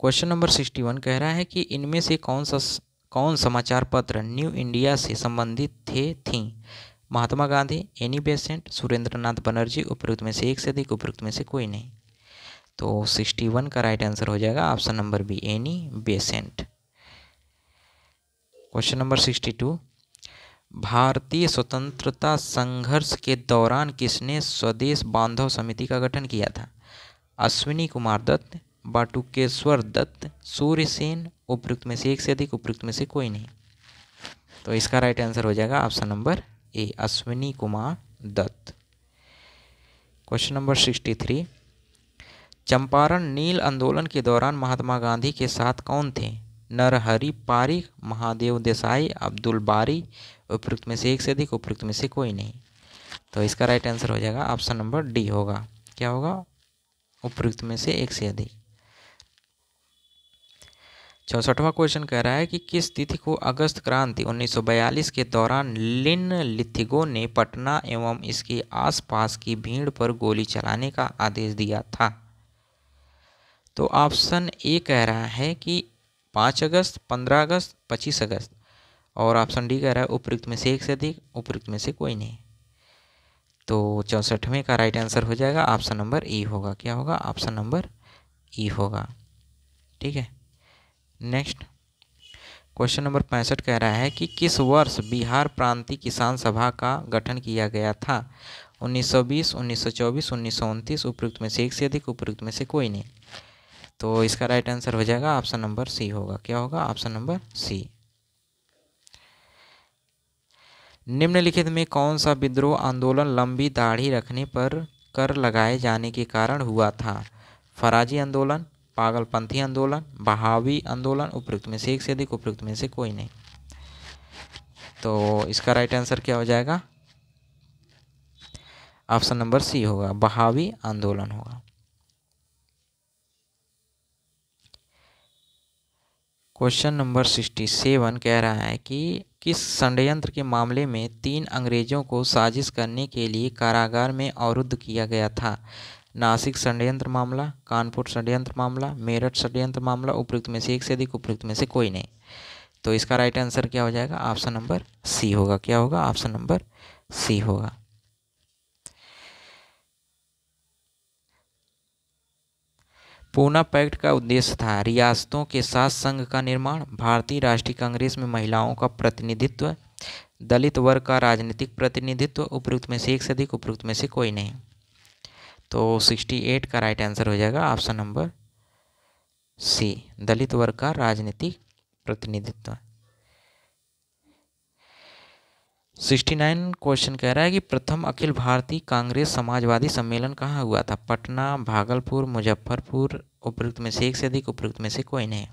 क्वेश्चन नंबर 61 कह रहा है कि इनमें से कौन समाचार पत्र न्यू इंडिया से संबंधित थी? Mahatma Gandhi, Annie Besant, Surendranath Banerjee. उपयुक्त में से एक से अधिक, उपयुक्त में से कोई नहीं। तो 61 का राइट आंसर हो जाएगा option number B, Annie Besant. Question number 62, भारतीय स्वतंत्रता संघर्ष के दौरान किसने स्वदेश बांधव समिति का गठन किया था? अश्विनी कुमार दत्त, बटुकेश्वर दत्त, सूर्य सेन। उपयुक्त में से एक से अधिक, उपयुक्त में से कोई नहीं। तो इसका राइट आंसर हो जाएगा option number A, Ashwini Kumar Dutt. Question number 63, Champaran नील आंदोलन के दौरान महात्मा गांधी के साथ कौन थे? नरहरि पारिख, महादेव देसाई, अब्दुल बारी। उपयुक्त में से एक से अधिक, उपयुक्त में से कोई नहीं। तो इसका राइट आंसर हो जाएगा ऑप्शन नंबर डी होगा। क्या होगा? उपयुक्त में से एक से अधिक। 64वां क्वेश्चन कह रहा है कि किस तिथि को अगस्त क्रांति 1942 के दौरान लिथिगो ने पटना एवं इसके आसपास की भीड़ पर गोली चलाने का आदेश दिया था? तो ऑप्शन ए कह रहा है कि 5 अगस्त, 15 अगस्त, 25 अगस्त। और ऑप्शन डी कह रहा है उपयुक्त में से एक से अधिक, उपयुक्त में से कोई नहीं। तो 64वें का राइट आंसर हो जाएगा ऑप्शन नंबर ई होगा। क्या होगा? ऑप्शन नंबर ई होगा। ठीक है। नेक्स्ट क्वेश्चन नंबर 65 कह रहा है कि किस वर्ष बिहार प्रांतीय किसान सभा का गठन किया गया था? 1920, 1924, 1929। उपयुक्त में से एक से अधिक, उपयुक्त में से कोई नहीं। तो इसका राइट आंसर हो जाएगा ऑप्शन नंबर सी होगा। क्या होगा? Option number C. निम्नलिखित में कौन सा विद्रोह आंदोलन लंबी दाढ़ी रखने पर कर लगाए जाने के कारण हुआ था? फराजी आंदोलन, पागलपंथी आंदोलन, बहावी आंदोलन। उपयुक्त में से एक से अधिक, उपयुक्त में से कोई नहीं। तो इसका राइट आंसर क्या हो जाएगा? ऑप्शन नंबर सी होगा, बहावी आंदोलन होगा। क्वेश्चन नंबर 67 कह रहा है कि किस षड्यंत्र के मामले में 3 अंग्रेजों को साजिश करने के लिए कारागार में अवरुद्ध किया गया था? नासिक षड्यंत्र मामला, कानपुर षड्यंत्र मामला, मेरठ षड्यंत्र मामला। उपयुक्त में से एक से अधिक, उपयुक्त में से कोई नहीं। तो इसका राइट आंसर क्या हो जाएगा? ऑप्शन नंबर सी होगा। क्या होगा? ऑप्शन नंबर सी होगा। पूना पैक्ट का उद्देश्य था रियासतों के साथ संघ का निर्माण, भारतीय राष्ट्रीय कांग्रेस में महिलाओं का प्रतिनिधित्व, दलित वर्ग का राजनीतिक प्रतिनिधित्व। उपयुक्त में से एक से अधिक, उपयुक्त में से कोई नहीं। तो 68 का राइट आंसर हो जाएगा ऑप्शन नंबर सी, दलित वर्ग का राजनीतिक प्रतिनिधित्व। 69 क्वेश्चन कह रहा है कि प्रथम अखिल भारतीय कांग्रेस समाजवादी सम्मेलन कहाँ हुआ था? पटना, भागलपुर, मुजफ्फरपुर। उपयुक्त में से एक से अधिक, उपयुक्त में से कोई नहीं।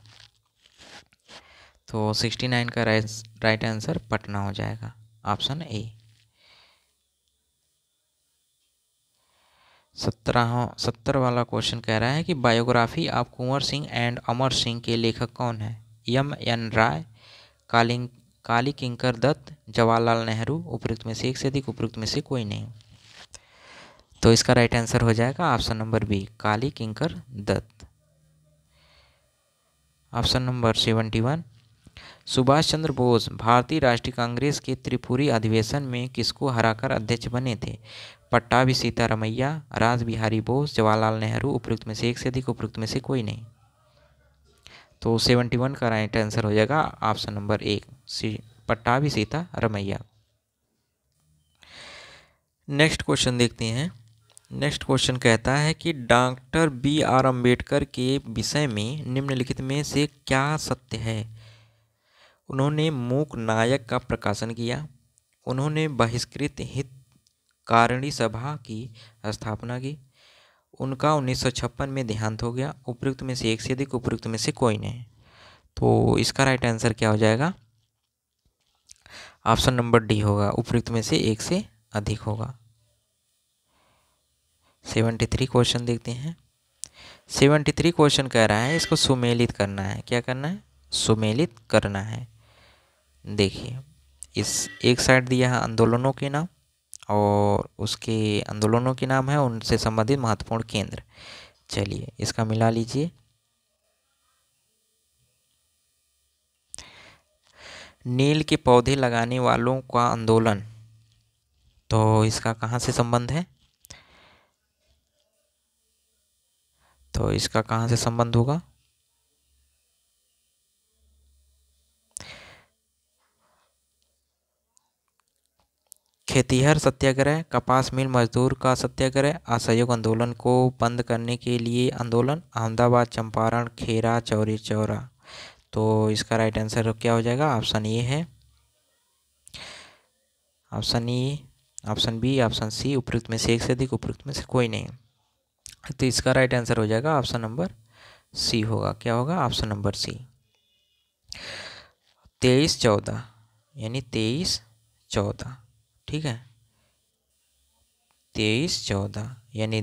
तो 69 का राइट आंसर पटना हो जाएगा, ऑप्शन ए। 70 वाला क्वेश्चन कह रहा है कि biography of Kunwar Singh and Amar Singh के लेखक कौन है? M.N. राय, काली किंकर दत्त, जवाहरलाल नेहरू। उपयुक्त में से एक से अधिक, उपयुक्त में से कोई नहीं। तो इसका राइट आंसर हो जाएगा ऑप्शन नंबर बी, काली किंकर दत्त। ऑप्शन नंबर 71, सुभाष चंद्र बोस भारतीय राष्ट्रीय कांग्रेस के त्रिपुरी अधिवेशन में किसको हराकर अध्यक्ष बने थे? पट्टाभी सीतारमैया, राज बिहारी बोस, जवाहरलाल नेहरू। उपयुक्त में से एक से अधिक, उपयुक्त में से कोई नहीं। तो 71 का राइट आंसर हो जाएगा ऑप्शन नंबर एक, पट्टाभी सीतारमैया। नेक्स्ट क्वेश्चन देखते हैं। नेक्स्ट क्वेश्चन कहता है कि डॉक्टर B.R. अम्बेडकर के विषय में निम्नलिखित में से क्या सत्य है? उन्होंने मूक नायक का प्रकाशन किया, उन्होंने बहिष्कृत हितकारिणी सभा की स्थापना की, उनका 1956 में देहांत हो गया। उपयुक्त में से एक से अधिक, उपयुक्त में से कोई नहीं। तो इसका राइट आंसर क्या हो जाएगा? ऑप्शन नंबर डी होगा, उपयुक्त में से एक से अधिक होगा। 73 क्वेश्चन देखते हैं। 73 क्वेश्चन कह रहा है इसको सुमेलित करना है। क्या करना है? सुमेलित करना है। देखिए, इस एक साइड दिया है आंदोलनों के नाम और उसके आंदोलनों के नाम है उनसे संबंधित महत्वपूर्ण केंद्र। चलिए इसका मिला लीजिए। नील के पौधे लगाने वालों का आंदोलन, तो इसका कहाँ से संबंध है? तो इसका कहाँ से संबंध होगा? खेतिहर सत्याग्रह, कपास मिल मजदूर का सत्याग्रह, असहयोग आंदोलन को बंद करने के लिए आंदोलन, अहमदाबाद, चंपारण, खेरा, चौरी चौरा। तो इसका राइट आंसर क्या हो जाएगा? ऑप्शन ए है, option A, option B, option C, उपयुक्त में से एक से अधिक, उपयुक्त में से कोई नहीं। तो इसका राइट आंसर हो जाएगा ऑप्शन नंबर सी होगा। क्या होगा? ऑप्शन नंबर सी। 23-14 यानी 23-14, ठीक है। 23-14 यानी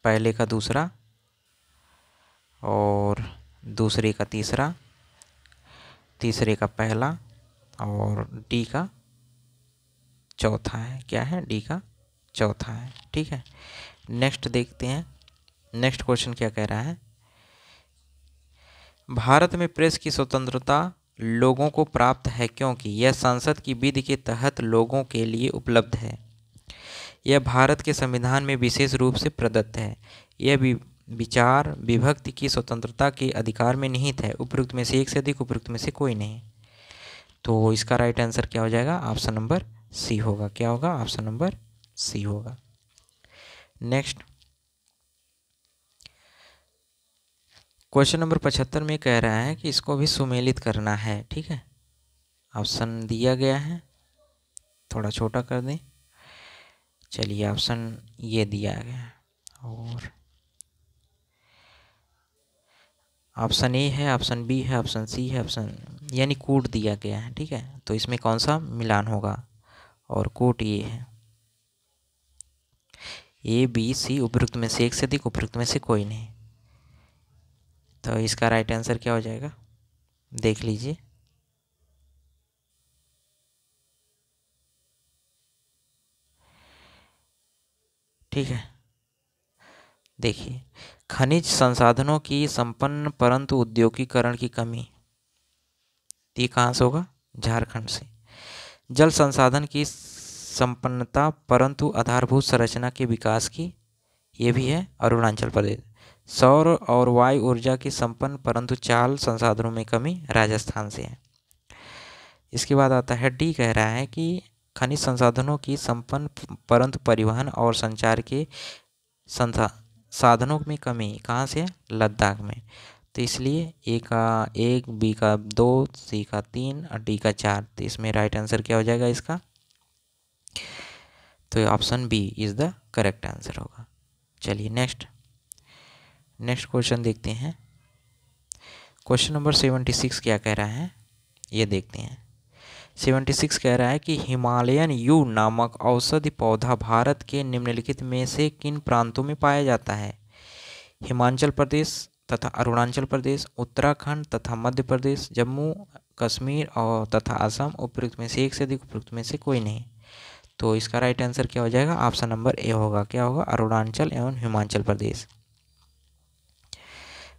पहले का दूसरा और दूसरे का तीसरा, तीसरे का पहला और डी का चौथा है। क्या है? डी का चौथा है, ठीक है। नेक्स्ट देखते हैं। नेक्स्ट क्वेश्चन क्या कह रहा है? भारत में प्रेस की स्वतंत्रता लोगों को प्राप्त है क्योंकि यह संसद की विधि के तहत लोगों के लिए उपलब्ध है। यह भारत के संविधान में विशेष रूप से प्रदत्त है। यह विचार विभक्ति की स्वतंत्रता के अधिकार में निहित है। उपयुक्त में से एक से अधिक, उपयुक्त में से कोई नहीं। तो इसका राइट आंसर क्या हो जाएगा? ऑप्शन नंबर सी होगा। क्या होगा? ऑप्शन नंबर सी होगा। नेक्स्ट क्वेश्चन नंबर 75 में कह रहा है कि इसको भी सुमेलित करना है, ठीक है। ऑप्शन दिया गया है, थोड़ा छोटा कर दें। चलिए ऑप्शन ये दिया गया है और ऑप्शन ए है, ऑप्शन बी है, ऑप्शन सी है, ऑप्शन यानी कोड दिया गया है, ठीक है। तो इसमें कौन सा मिलान होगा? और कोड ये है ए बी सी, उपयुक्त में से एक से अधिक, उपयुक्त में से कोई नहीं। तो इसका राइट आंसर क्या हो जाएगा? देख लीजिए। ठीक है, देखिए, खनिज संसाधनों की संपन्न परंतु औद्योगिकरण की कमी, ये कहाँ से होगा? झारखंड से। जल संसाधन की संपन्नता परंतु आधारभूत संरचना के विकास की, ये भी है अरुणाचल प्रदेश। सौर और वायु ऊर्जा की संपन्न परंतु चाल संसाधनों में कमी, राजस्थान से है। इसके बाद आता है डी, कह रहा है कि खनिज संसाधनों की संपन्न परंतु परिवहन और संचार के साधनों में कमी कहाँ से है? लद्दाख में। तो इसलिए ए का 1, बी का 2, सी का 3 और डी का 4। तो इसमें राइट आंसर क्या हो जाएगा इसका? तो option B is the correct answer होगा। चलिए नेक्स्ट क्वेश्चन देखते हैं। क्वेश्चन नंबर 76 क्या कह रहा है, ये देखते हैं। 76 कह रहा है कि हिमालयन यू नामक औषधि पौधा भारत के निम्नलिखित में से किन प्रांतों में पाया जाता है? हिमाचल प्रदेश तथा अरुणाचल प्रदेश, उत्तराखंड तथा मध्य प्रदेश, जम्मू कश्मीर और तथा असम। उपयुक्त में से एक से अधिक, उपयुक्त में से कोई नहीं। तो इसका राइट आंसर क्या हो जाएगा? ऑप्शन नंबर ए होगा। क्या होगा? अरुणाचल एवं हिमाचल प्रदेश।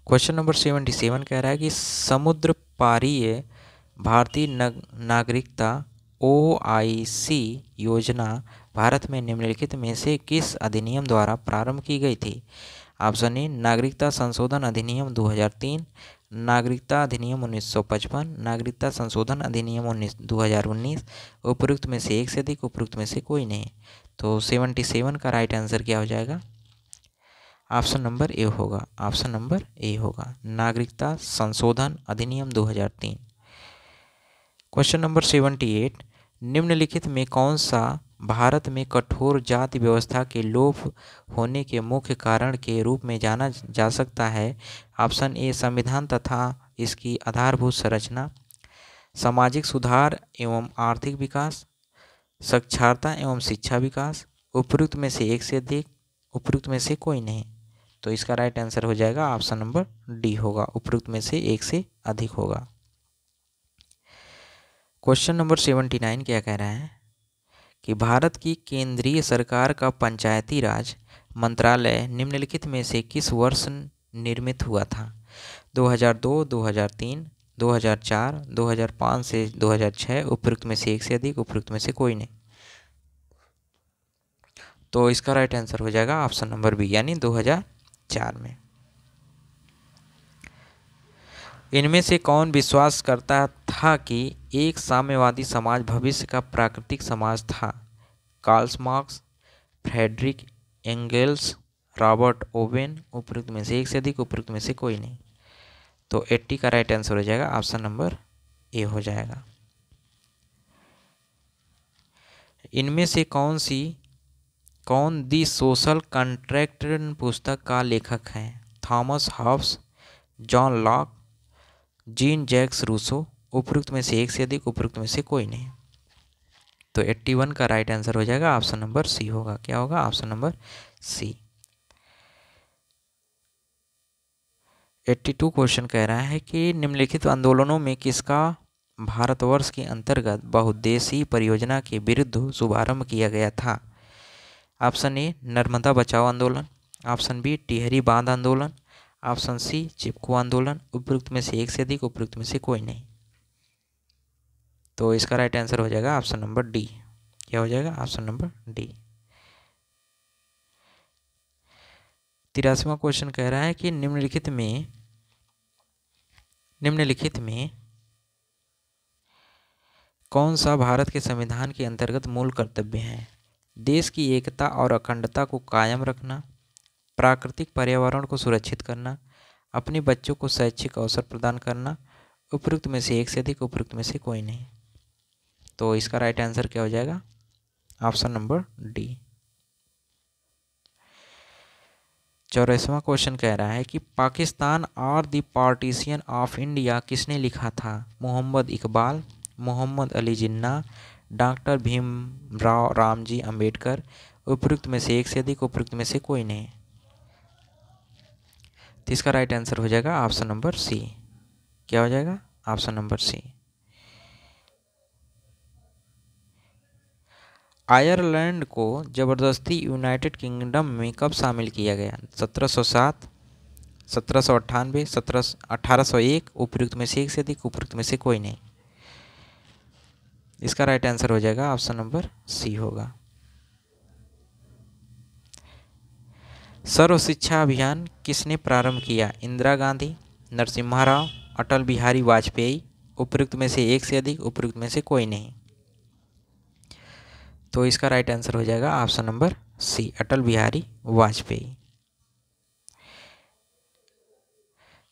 क्वेश्चन नंबर 77 कह रहा है कि समुद्र पारीय भारतीय नागरिकता OIC योजना भारत में निम्नलिखित में से किस अधिनियम द्वारा प्रारंभ की गई थी? ऑप्शन ए नागरिकता संशोधन अधिनियम 2003, नागरिकता अधिनियम 1955, नागरिकता संशोधन अधिनियम 2019। उपयुक्त में से एक से अधिक, उपयुक्त में से कोई नहीं। तो 77 का राइट आंसर क्या हो जाएगा? ऑप्शन नंबर ए होगा। ऑप्शन नंबर ए होगा, नागरिकता संशोधन अधिनियम 2003। क्वेश्चन नंबर 78, निम्नलिखित में कौन सा भारत में कठोर जाति व्यवस्था के लोप होने के मुख्य कारण के रूप में जाना जा सकता है? ऑप्शन ए संविधान तथा इसकी आधारभूत संरचना, सामाजिक सुधार एवं आर्थिक विकास, साक्षरता एवं शिक्षा विकास, उपयुक्त में से एक से अधिक, उपयुक्त में से कोई नहीं। तो इसका राइट आंसर हो जाएगा ऑप्शन नंबर डी होगा, उपयुक्त में से एक से अधिक होगा। क्वेश्चन नंबर 79 क्या कह रहा है कि भारत की केंद्रीय सरकार का पंचायती राज मंत्रालय निम्नलिखित में से किस वर्ष निर्मित हुआ था? 2002, 2003, 2004, 2005 से 2006, उपयुक्त में से एक से अधिक, उपयुक्त में से कोई नहीं। तो इसका राइट आंसर हो जाएगा ऑप्शन नंबर बी यानी 2004 में। इनमें से कौन विश्वास करता था कि एक साम्यवादी समाज भविष्य का प्राकृतिक समाज था? Karl Marx, Friedrich Engels, Robert Owen, उपयुक्त में से एक से अधिक, उपयुक्त में से कोई नहीं। तो 80 का राइट आंसर हो जाएगा ऑप्शन नंबर ए हो जाएगा। इनमें से कौन दी सोशल कॉन्ट्रैक्ट पुस्तक का लेखक है? Thomas Hobbes, John Locke, Jean Jacques Rousseau, उपयुक्त में से एक से अधिक, उपयुक्त में से कोई नहीं। तो 81 का राइट आंसर हो जाएगा ऑप्शन नंबर सी होगा। क्या होगा? ऑप्शन नंबर सी। 82 क्वेश्चन कह रहा है कि निम्नलिखित आंदोलनों में किसका भारतवर्ष के अंतर्गत बहुउद्देशीय परियोजना के विरुद्ध शुभारंभ किया गया था? ऑप्शन ए नर्मदा बचाओ आंदोलन, ऑप्शन बी टिहरी बांध आंदोलन, ऑप्शन सी चिपको आंदोलन, उपयुक्त में से एक से अधिक, उपयुक्त में से कोई नहीं। तो इसका राइट आंसर हो जाएगा ऑप्शन नंबर डी। क्या हो जाएगा? Option number D. 83वां क्वेश्चन कह रहा है कि निम्नलिखित में कौन सा भारत के संविधान के अंतर्गत मूल कर्तव्य है? देश की एकता और अखंडता को कायम रखना, प्राकृतिक पर्यावरण को सुरक्षित करना, अपने बच्चों को शैक्षिक अवसर प्रदान करना, उपयुक्त में से एक से अधिक, उपयुक्त में से कोई नहीं। तो इसका राइट आंसर क्या हो जाएगा? Option number D. 84वां क्वेश्चन कह रहा है कि पाकिस्तान और द पार्टीशन ऑफ इंडिया किसने लिखा था? मोहम्मद इकबाल, मोहम्मद अली जिन्ना, डॉक्टर भीमराव रामजी अंबेडकर, उपयुक्त में से एक से अधिक, उपयुक्त में से कोई नहीं। तो इसका राइट आंसर हो जाएगा ऑप्शन नंबर सी। क्या हो जाएगा? ऑप्शन नंबर सी। आयरलैंड को जबरदस्ती यूनाइटेड किंगडम में कब शामिल किया गया? 1707, 1798, 1801, उपयुक्त में से एक से अधिक, उपयुक्त में से कोई नहीं। इसका राइट आंसर हो जाएगा ऑप्शन नंबर सी होगा। सर्व शिक्षा अभियान किसने प्रारंभ किया? इंदिरा गांधी, नरसिम्हा राव, अटल बिहारी वाजपेयी, उपयुक्त में से एक से अधिक, उपयुक्त में से कोई नहीं। तो इसका राइट आंसर हो जाएगा ऑप्शन नंबर सी, अटल बिहारी वाजपेयी।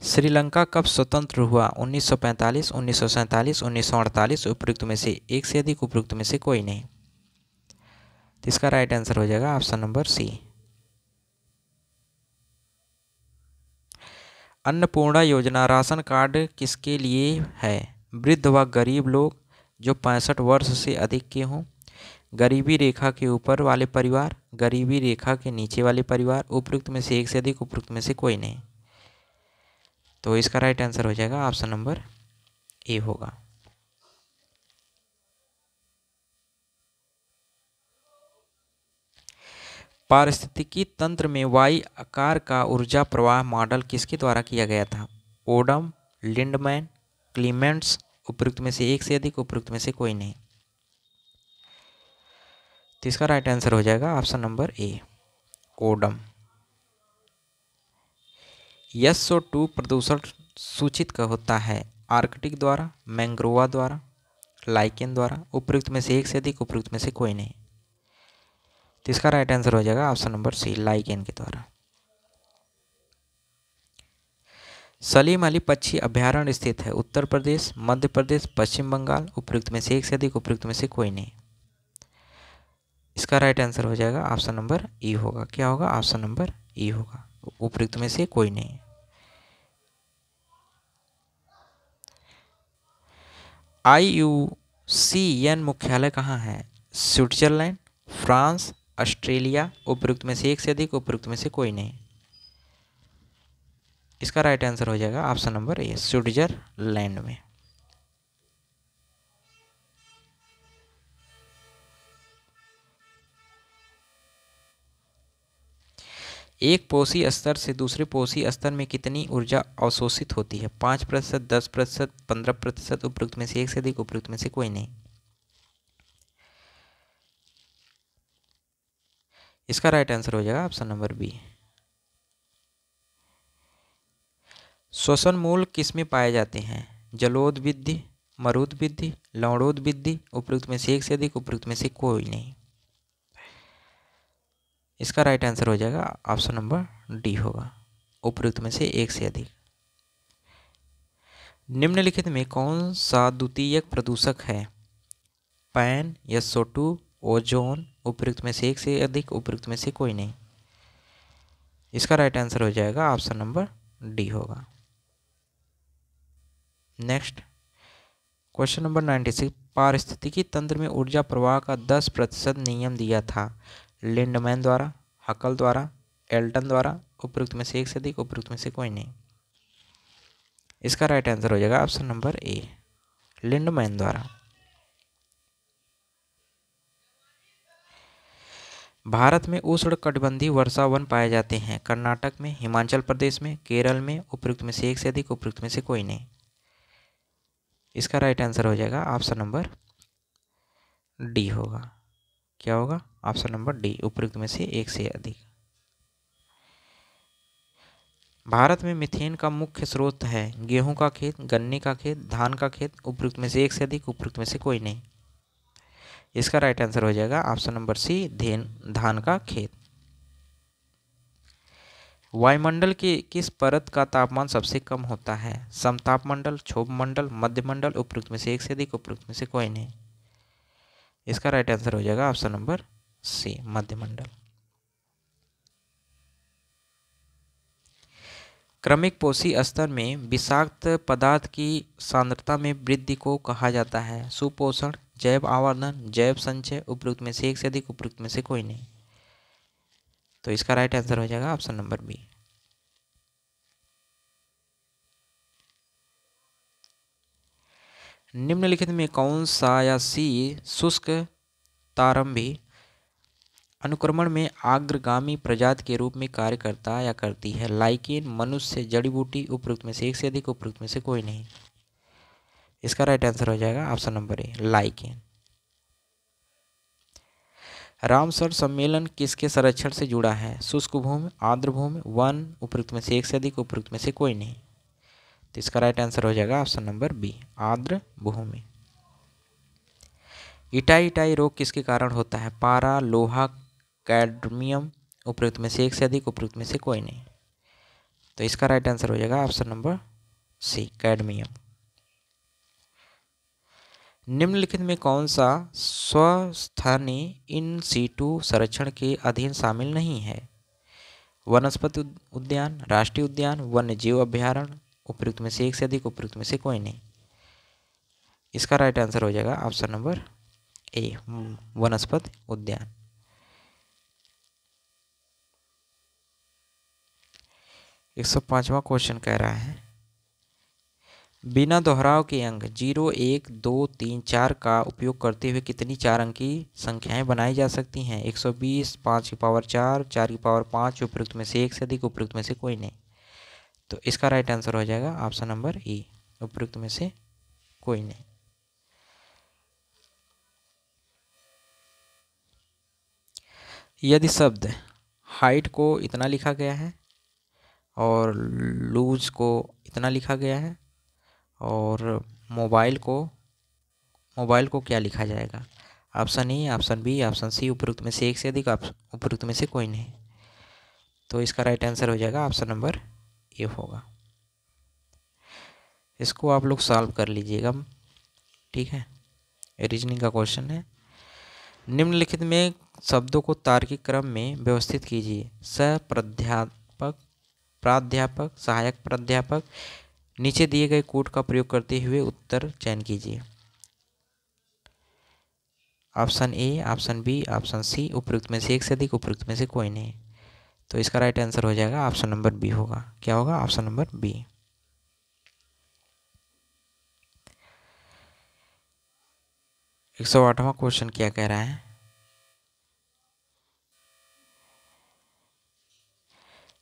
श्रीलंका कब स्वतंत्र हुआ? 1945, 1947, 1948, उपयुक्त में से एक से अधिक, उपयुक्त में से कोई नहीं। तो इसका राइट आंसर हो जाएगा ऑप्शन नंबर सी। अन्नपूर्णा योजना राशन कार्ड किसके लिए है? वृद्ध व गरीब लोग जो 65 वर्ष से अधिक के हों, गरीबी रेखा के ऊपर वाले परिवार, गरीबी रेखा के नीचे वाले परिवार, उपयुक्त में से एक से अधिक, उपयुक्त में से कोई नहीं। तो इसका राइट आंसर हो जाएगा ऑप्शन नंबर ए होगा। पारिस्थितिकी तंत्र में वाई आकार का ऊर्जा प्रवाह मॉडल किसके द्वारा किया गया था? ओडम, लिंडमैन, क्लीमेंट्स, उपयुक्त में से एक से अधिक, उपयुक्त में से कोई नहीं। तो इसका राइट आंसर हो जाएगा ऑप्शन नंबर ए, ओडम। SO2 प्रदूषण सूचित का होता है आर्कटिक द्वारा, मैंग्रोवा द्वारा, लाइकेन द्वारा, उपयुक्त में से एक से अधिक, उपयुक्त में से कोई नहीं। तो इसका राइट आंसर हो जाएगा ऑप्शन नंबर सी, लाइकेन के द्वारा। सलीम अली पक्षी अभ्यारण्य स्थित है उत्तर प्रदेश, मध्य प्रदेश, पश्चिम बंगाल, उपयुक्त में से एक से अधिक, उपयुक्त में से कोई नहीं। इसका राइट आंसर हो जाएगा ऑप्शन नंबर ई होगा। क्या होगा? ऑप्शन नंबर ई होगा, उपयुक्त में से कोई नहीं। IUCN मुख्यालय कहाँ है? स्विट्जरलैंड, फ्रांस, ऑस्ट्रेलिया, उपयुक्त में से एक से अधिक, उपयुक्त में से कोई नहीं। इसका राइट आंसर हो जाएगा ऑप्शन नंबर ए, स्विट्जरलैंड में। एक पोषी स्तर से दूसरे पोषी स्तर में कितनी ऊर्जा अवशोषित होती है? 5%, 10%, 15%, उपयुक्त में से एक से अधिक, उपयुक्त में से कोई नहीं। इसका राइट आंसर हो जाएगा ऑप्शन नंबर बी। श्वसन मूल किसमें पाए जाते हैं? जलोदविद्धि, मरुदविद्धि, लवणोदविद्धि, उपयुक्त में से एक से अधिक, उपयुक्त में से कोई नहीं। इसका राइट आंसर हो जाएगा ऑप्शन नंबर डी होगा, उपयुक्त में से एक से अधिक। निम्नलिखित में कौन सा द्वितीयक प्रदूषक है? पैन, SO2, ओजोन, उपयुक्त में से एक से अधिक, उपयुक्त में से कोई नहीं। इसका राइट आंसर हो जाएगा ऑप्शन नंबर डी होगा। नेक्स्ट क्वेश्चन नंबर 96, पारिस्थितिकी तंत्र में ऊर्जा प्रवाह का 10% नियम दिया था? लिंडमैन द्वारा, हकल द्वारा, एल्टन द्वारा, उपयुक्त में से एक से अधिक, उपयुक्त में से कोई नहीं। इसका राइट आंसर हो जाएगा ऑप्शन नंबर ए, लिंडमैन द्वारा। भारत में उष्णकटिबंधीय वर्षा वन पाए जाते हैं? कर्नाटक में, हिमाचल प्रदेश में, केरल में, उपयुक्त में से एक से अधिक, उपयुक्त में से कोई नहीं। इसका राइट आंसर हो जाएगा ऑप्शन नंबर डी होगा। क्या होगा? ऑप्शन नंबर डी, उपयुक्त में से एक से अधिक। भारत में मीथेन का मुख्य स्रोत है? गेहूं का खेत, गन्ने का खेत, धान का खेत, उपयुक्त में से एक से अधिक, उपयुक्त में से कोई नहीं। इसका राइट आंसर हो जाएगा ऑप्शन नंबर सी, धान का खेत। वायुमंडल के किस परत का तापमान सबसे कम होता है? समतापमंडल, क्षोभमंडल, मध्यमंडल, उपयुक्त में से एक से अधिक, उपयुक्त में से कोई नहीं। इसका राइट आंसर हो जाएगा ऑप्शन नंबर सी, मध्यमंडल। क्रमिक पोषी स्तर में विषाक्त पदार्थ की सांद्रता में वृद्धि को कहा जाता है? सुपोषण, जैव आवर्धन, जैव संचय, उपयुक्त में से एक से अधिक, उपयुक्त में से कोई नहीं। तो इसका राइट आंसर हो जाएगा ऑप्शन नंबर बी। निम्नलिखित में कौन सा या सी शुष्क तारंभी अनुक्रमण में अग्रगामी प्रजाति के रूप में कार्य करता या करती है? लाइकेन, मनुष्य, जड़ी बूटी, उपयुक्त में से एक से अधिक, उपयुक्त में से कोई नहीं। इसका राइट आंसर हो जाएगा ऑप्शन नंबर ए, लाइकेन। रामसर सम्मेलन किसके संरक्षण से जुड़ा है? शुष्क भूमि, आर्द्र भूमि, वन, उपयुक्त में से एक से अधिक, उपयुक्त में से कोई नहीं। तो इसका राइट आंसर हो जाएगा ऑप्शन नंबर बी, आर्द्र भूमि। इटाई रोग किसके कारण होता है? पारा, लोहा, कैडमियम, उपयुक्त में से एक से अधिक, उपयुक्त में से कोई नहीं। तो इसका राइट आंसर हो जाएगा ऑप्शन नंबर सी, कैडमियम। निम्नलिखित में कौन सा स्वस्थानीय इन सीटू संरक्षण के अधीन शामिल नहीं है? वनस्पति उद्यान, राष्ट्रीय उद्यान, वन्य जीव अभ्यारण्य, उपयुक्त में से एक से अधिक, उपयुक्त में से कोई नहीं। इसका राइट आंसर हो जाएगा ऑप्शन नंबर ए, वनस्पति उद्यान। 105वां क्वेश्चन कह रहा है, बिना दोहराव के अंक 0, 1, 2, 3, 4 का उपयोग करते हुए कितनी 4 अंकी संख्याएं बनाई जा सकती हैं? 120, 5 की पावर 4, 4 की पावर 5, उपयुक्त में से एक से अधिक, उपयुक्त में से कोई नहीं। तो इसका राइट आंसर हो जाएगा ऑप्शन नंबर ई, उपयुक्त में से कोई नहीं। यदि शब्द हाइट को इतना लिखा गया है और लूज को इतना लिखा गया है और मोबाइल को क्या लिखा जाएगा? Option A, option B, option C, उपयुक्त में से एक से अधिक, उपयुक्त में से कोई नहीं। तो इसका राइट आंसर हो जाएगा ऑप्शन नंबर ए होगा। इसको आप लोग सॉल्व कर लीजिएगा, ठीक है। रीजनिंग का क्वेश्चन है। निम्नलिखित में शब्दों को तार्किक क्रम में व्यवस्थित कीजिए। प्राध्यापक, सहायक प्राध्यापक। नीचे दिए गए कोड का प्रयोग करते हुए उत्तर चयन कीजिए। Option A, option B, option C, उपयुक्त में से एक से अधिक, उपयुक्त में से कोई नहीं। तो इसका राइट आंसर हो जाएगा ऑप्शन नंबर बी होगा। क्या होगा? Option number B. 108वां क्वेश्चन क्या कह रहा है?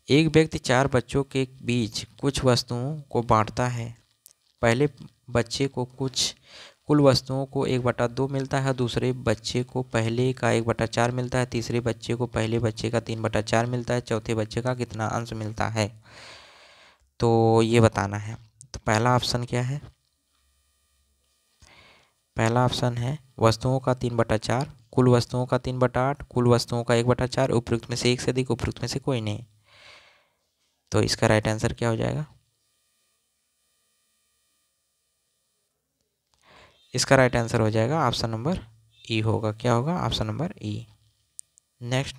एक व्यक्ति 4 बच्चों के बीच कुछ वस्तुओं को बांटता है। पहले बच्चे को कुल वस्तुओं को 1/2 मिलता है, दूसरे बच्चे को पहले का 1/4 मिलता है, तीसरे बच्चे को पहले बच्चे का 3/4 मिलता है, चौथे बच्चे का कितना अंश मिलता है, तो ये बताना है। तो पहला ऑप्शन क्या है? पहला ऑप्शन है वस्तुओं का 3/4, कुल वस्तुओं का 3/8, कुल वस्तुओं का 1/4, उपयुक्त में से एक से अधिक, उपयुक्त में से कोई नहीं। तो इसका राइट आंसर क्या हो जाएगा? इसका राइट आंसर हो जाएगा ऑप्शन नंबर ई होगा। क्या होगा? ऑप्शन नंबर ई। नेक्स्ट,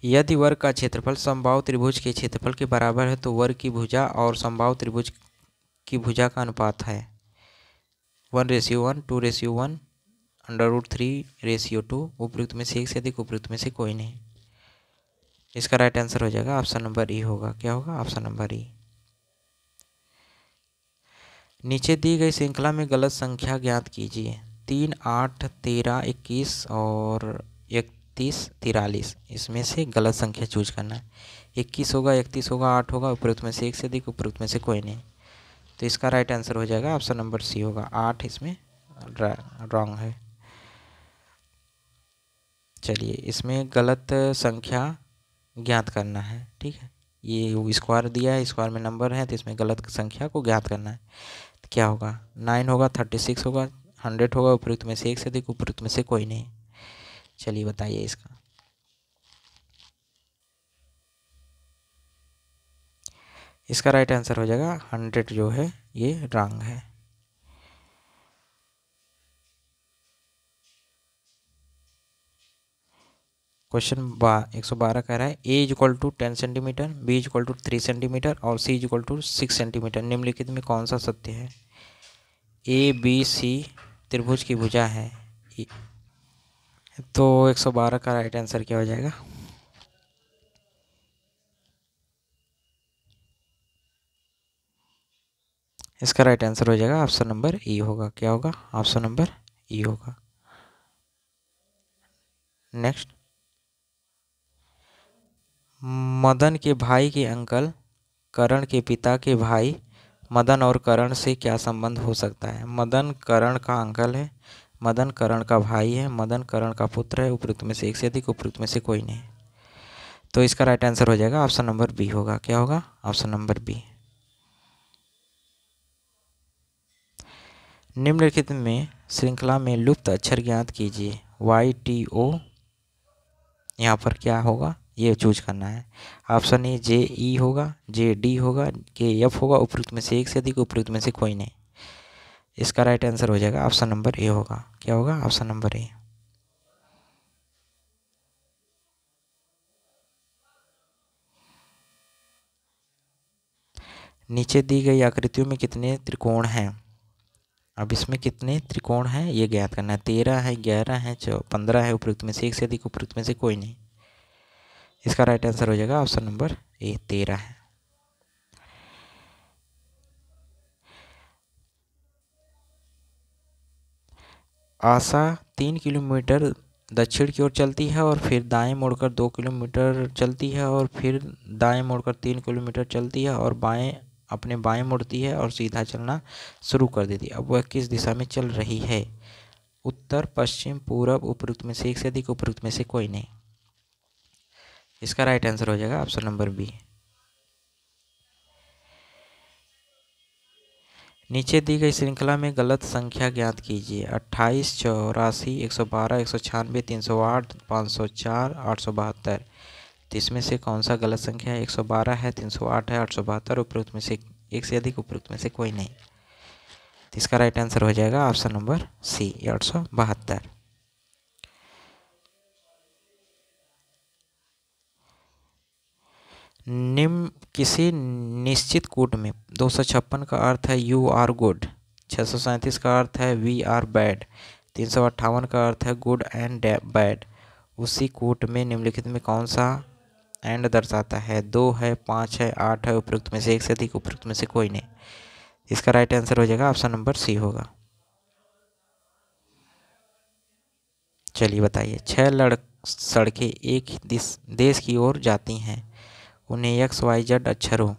यदि वर्ग का क्षेत्रफल समबाहु त्रिभुज के क्षेत्रफल के बराबर है तो वर्ग की भुजा और समबाहु त्रिभुज की भुजा का अनुपात है 1:1, 2:1, √3:2, उपयुक्त में से एक से अधिक, उपयुक्त में से कोई नहीं। इसका राइट आंसर हो जाएगा ऑप्शन नंबर ई होगा। क्या होगा? ऑप्शन नंबर ई। नीचे दी गई श्रृंखला में गलत संख्या ज्ञात कीजिए। 3, 8, 13, 21 और 31, 43। इसमें से गलत संख्या चूज करना है। 21 होगा, 31 होगा, 8 होगा, उपयुक्त में से एक से अधिक, उपयुक्त में से कोई नहीं। तो इसका राइट आंसर हो जाएगा ऑप्शन नंबर सी होगा। 8 इसमें रॉन्ग है। चलिए, इसमें गलत संख्या ज्ञात करना है। ठीक है, ये स्क्वायर दिया है, स्क्वायर में नंबर है, तो इसमें गलत संख्या को ज्ञात करना है। तो क्या होगा? 9 होगा, 36 होगा, 100 होगा, उपयुक्त में से एक से अधिक, उपयुक्त में से कोई नहीं। चलिए बताइए इसका। इसका राइट आंसर हो जाएगा 100 जो है ये रॉन्ग है। क्वेश्चन 112 कह रहा है a = 10 सेंटीमीटर, b = 3 सेंटीमीटर और c = 6 सेंटीमीटर निम्नलिखित में कौन सा सत्य है? ए बी सी त्रिभुज की भुजा है। तो 112 का राइट आंसर क्या हो जाएगा? इसका राइट आंसर हो जाएगा ऑप्शन नंबर ई होगा। क्या होगा? ऑप्शन नंबर ई होगा। नेक्स्ट, मदन के भाई के अंकल करण के पिता के भाई मदन और करण से क्या संबंध हो सकता है? मदन करण का अंकल है, मदन करण का भाई है, मदन करण का पुत्र है, उपयुक्त में से एक से अधिक, उपयुक्त में से कोई नहीं। तो इसका राइट आंसर हो जाएगा ऑप्शन नंबर बी होगा। क्या होगा? Option number B. निम्नलिखित में श्रृंखला में लुप्त अक्षर ज्ञात कीजिए। YTO, यहाँ पर क्या होगा ये चूज करना है। ऑप्शन ए JE होगा, JD होगा, KF होगा, उपयुक्त में से एक से अधिक, उपयुक्त में से कोई नहीं। इसका राइट आंसर हो जाएगा ऑप्शन नंबर ए होगा। क्या होगा? ऑप्शन नंबर ए। नीचे दी गई आकृतियों में कितने त्रिकोण हैं? अब इसमें कितने त्रिकोण हैं ये ज्ञात करना है। 13 है, 11 है, 15 है, उपयुक्त में से एक से अधिक, उपयुक्त में से कोई नहीं। इसका राइट आंसर हो जाएगा ऑप्शन नंबर ए, 13 है। आशा 3 किलोमीटर दक्षिण की ओर चलती है और फिर दाएं मुड़कर 2 किलोमीटर चलती है और फिर दाएं मुड़कर 3 किलोमीटर चलती है और अपने बाएं मुड़ती है और सीधा चलना शुरू कर देती है। अब वह किस दिशा में चल रही है? उत्तर, पश्चिम, पूरब, उपयुक्त में से एक से अधिक, उपयुक्त में से कोई नहीं। इसका राइट आंसर हो जाएगा ऑप्शन नंबर बी। नीचे दी गई श्रृंखला में गलत संख्या ज्ञात कीजिए। 28, 84, 112, 196, 308, 504, 872। तो इसमें से कौन सा गलत संख्या है? 112 है, 308 है, 872, उपयुक्त में से एक से अधिक, उपयुक्त में से कोई नहीं। तो इसका राइट आंसर हो जाएगा ऑप्शन नंबर सी, 872। निम्न किसी निश्चित कूट में 256 का अर्थ है यू आर गुड, 637 का अर्थ है वी आर बैड। 358 का अर्थ है गुड एंड बैड। उसी कोट में निम्नलिखित में कौन सा एंड दर्शाता है? 2 है, 5 है, 8 है, उपयुक्त में से एक से अधिक, उपयुक्त में से कोई नहीं। इसका राइट आंसर हो जाएगा ऑप्शन नंबर सी होगा। चलिए बताइए, 6 सड़कें एक देश की ओर जाती हैं। उन्हें XYZ अक्षरों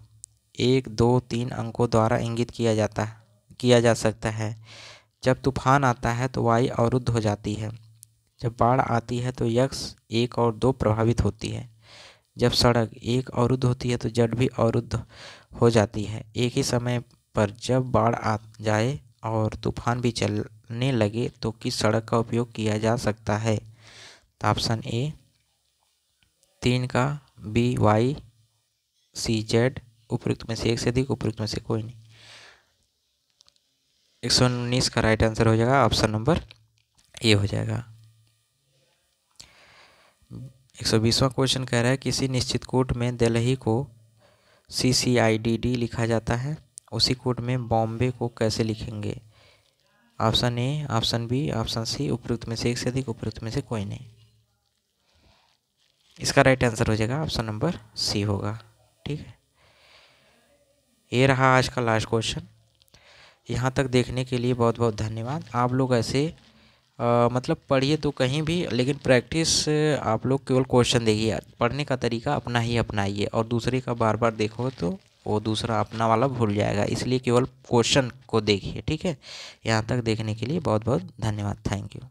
1, 2, 3 अंकों द्वारा इंगित किया जा सकता है। जब तूफान आता है तो Y अवरुद्ध हो जाती है। जब बाढ़ आती है तो X 1 और 2 प्रभावित होती है। जब सड़क 1 अवरुद्ध होती है तो Z भी अवरुद्ध हो जाती है। एक ही समय पर जब बाढ़ आ जाए और तूफान भी चलने लगे तो किस सड़क का उपयोग किया जा सकता है? तो ऑप्शन ए 3 का, B Y C Z, उपयुक्त में से एक से अधिक, उपयुक्त में से कोई नहीं। 119 का राइट आंसर हो जाएगा ऑप्शन नंबर ए हो जाएगा। 120वां क्वेश्चन कह रहा है किसी निश्चित कोड में दिल्ली को CCIDD लिखा जाता है, उसी कोड में बॉम्बे को कैसे लिखेंगे? Option A, option B, option C, उपयुक्त में से एक से अधिक, उपयुक्त में से कोई नहीं। इसका राइट आंसर हो जाएगा ऑप्शन नंबर सी होगा। ठीक है, ये रहा आज का लास्ट क्वेश्चन। यहाँ तक देखने के लिए बहुत बहुत धन्यवाद। आप लोग ऐसे मतलब पढ़िए तो कहीं भी, लेकिन प्रैक्टिस आप लोग केवल क्वेश्चन देखिए, पढ़ने का तरीका अपना ही अपनाइए, और दूसरे का बार बार देखो तो वो दूसरा अपना वाला भूल जाएगा, इसलिए केवल क्वेश्चन को देखिए। ठीक है, यहाँ तक देखने के लिए बहुत बहुत धन्यवाद। Thank you.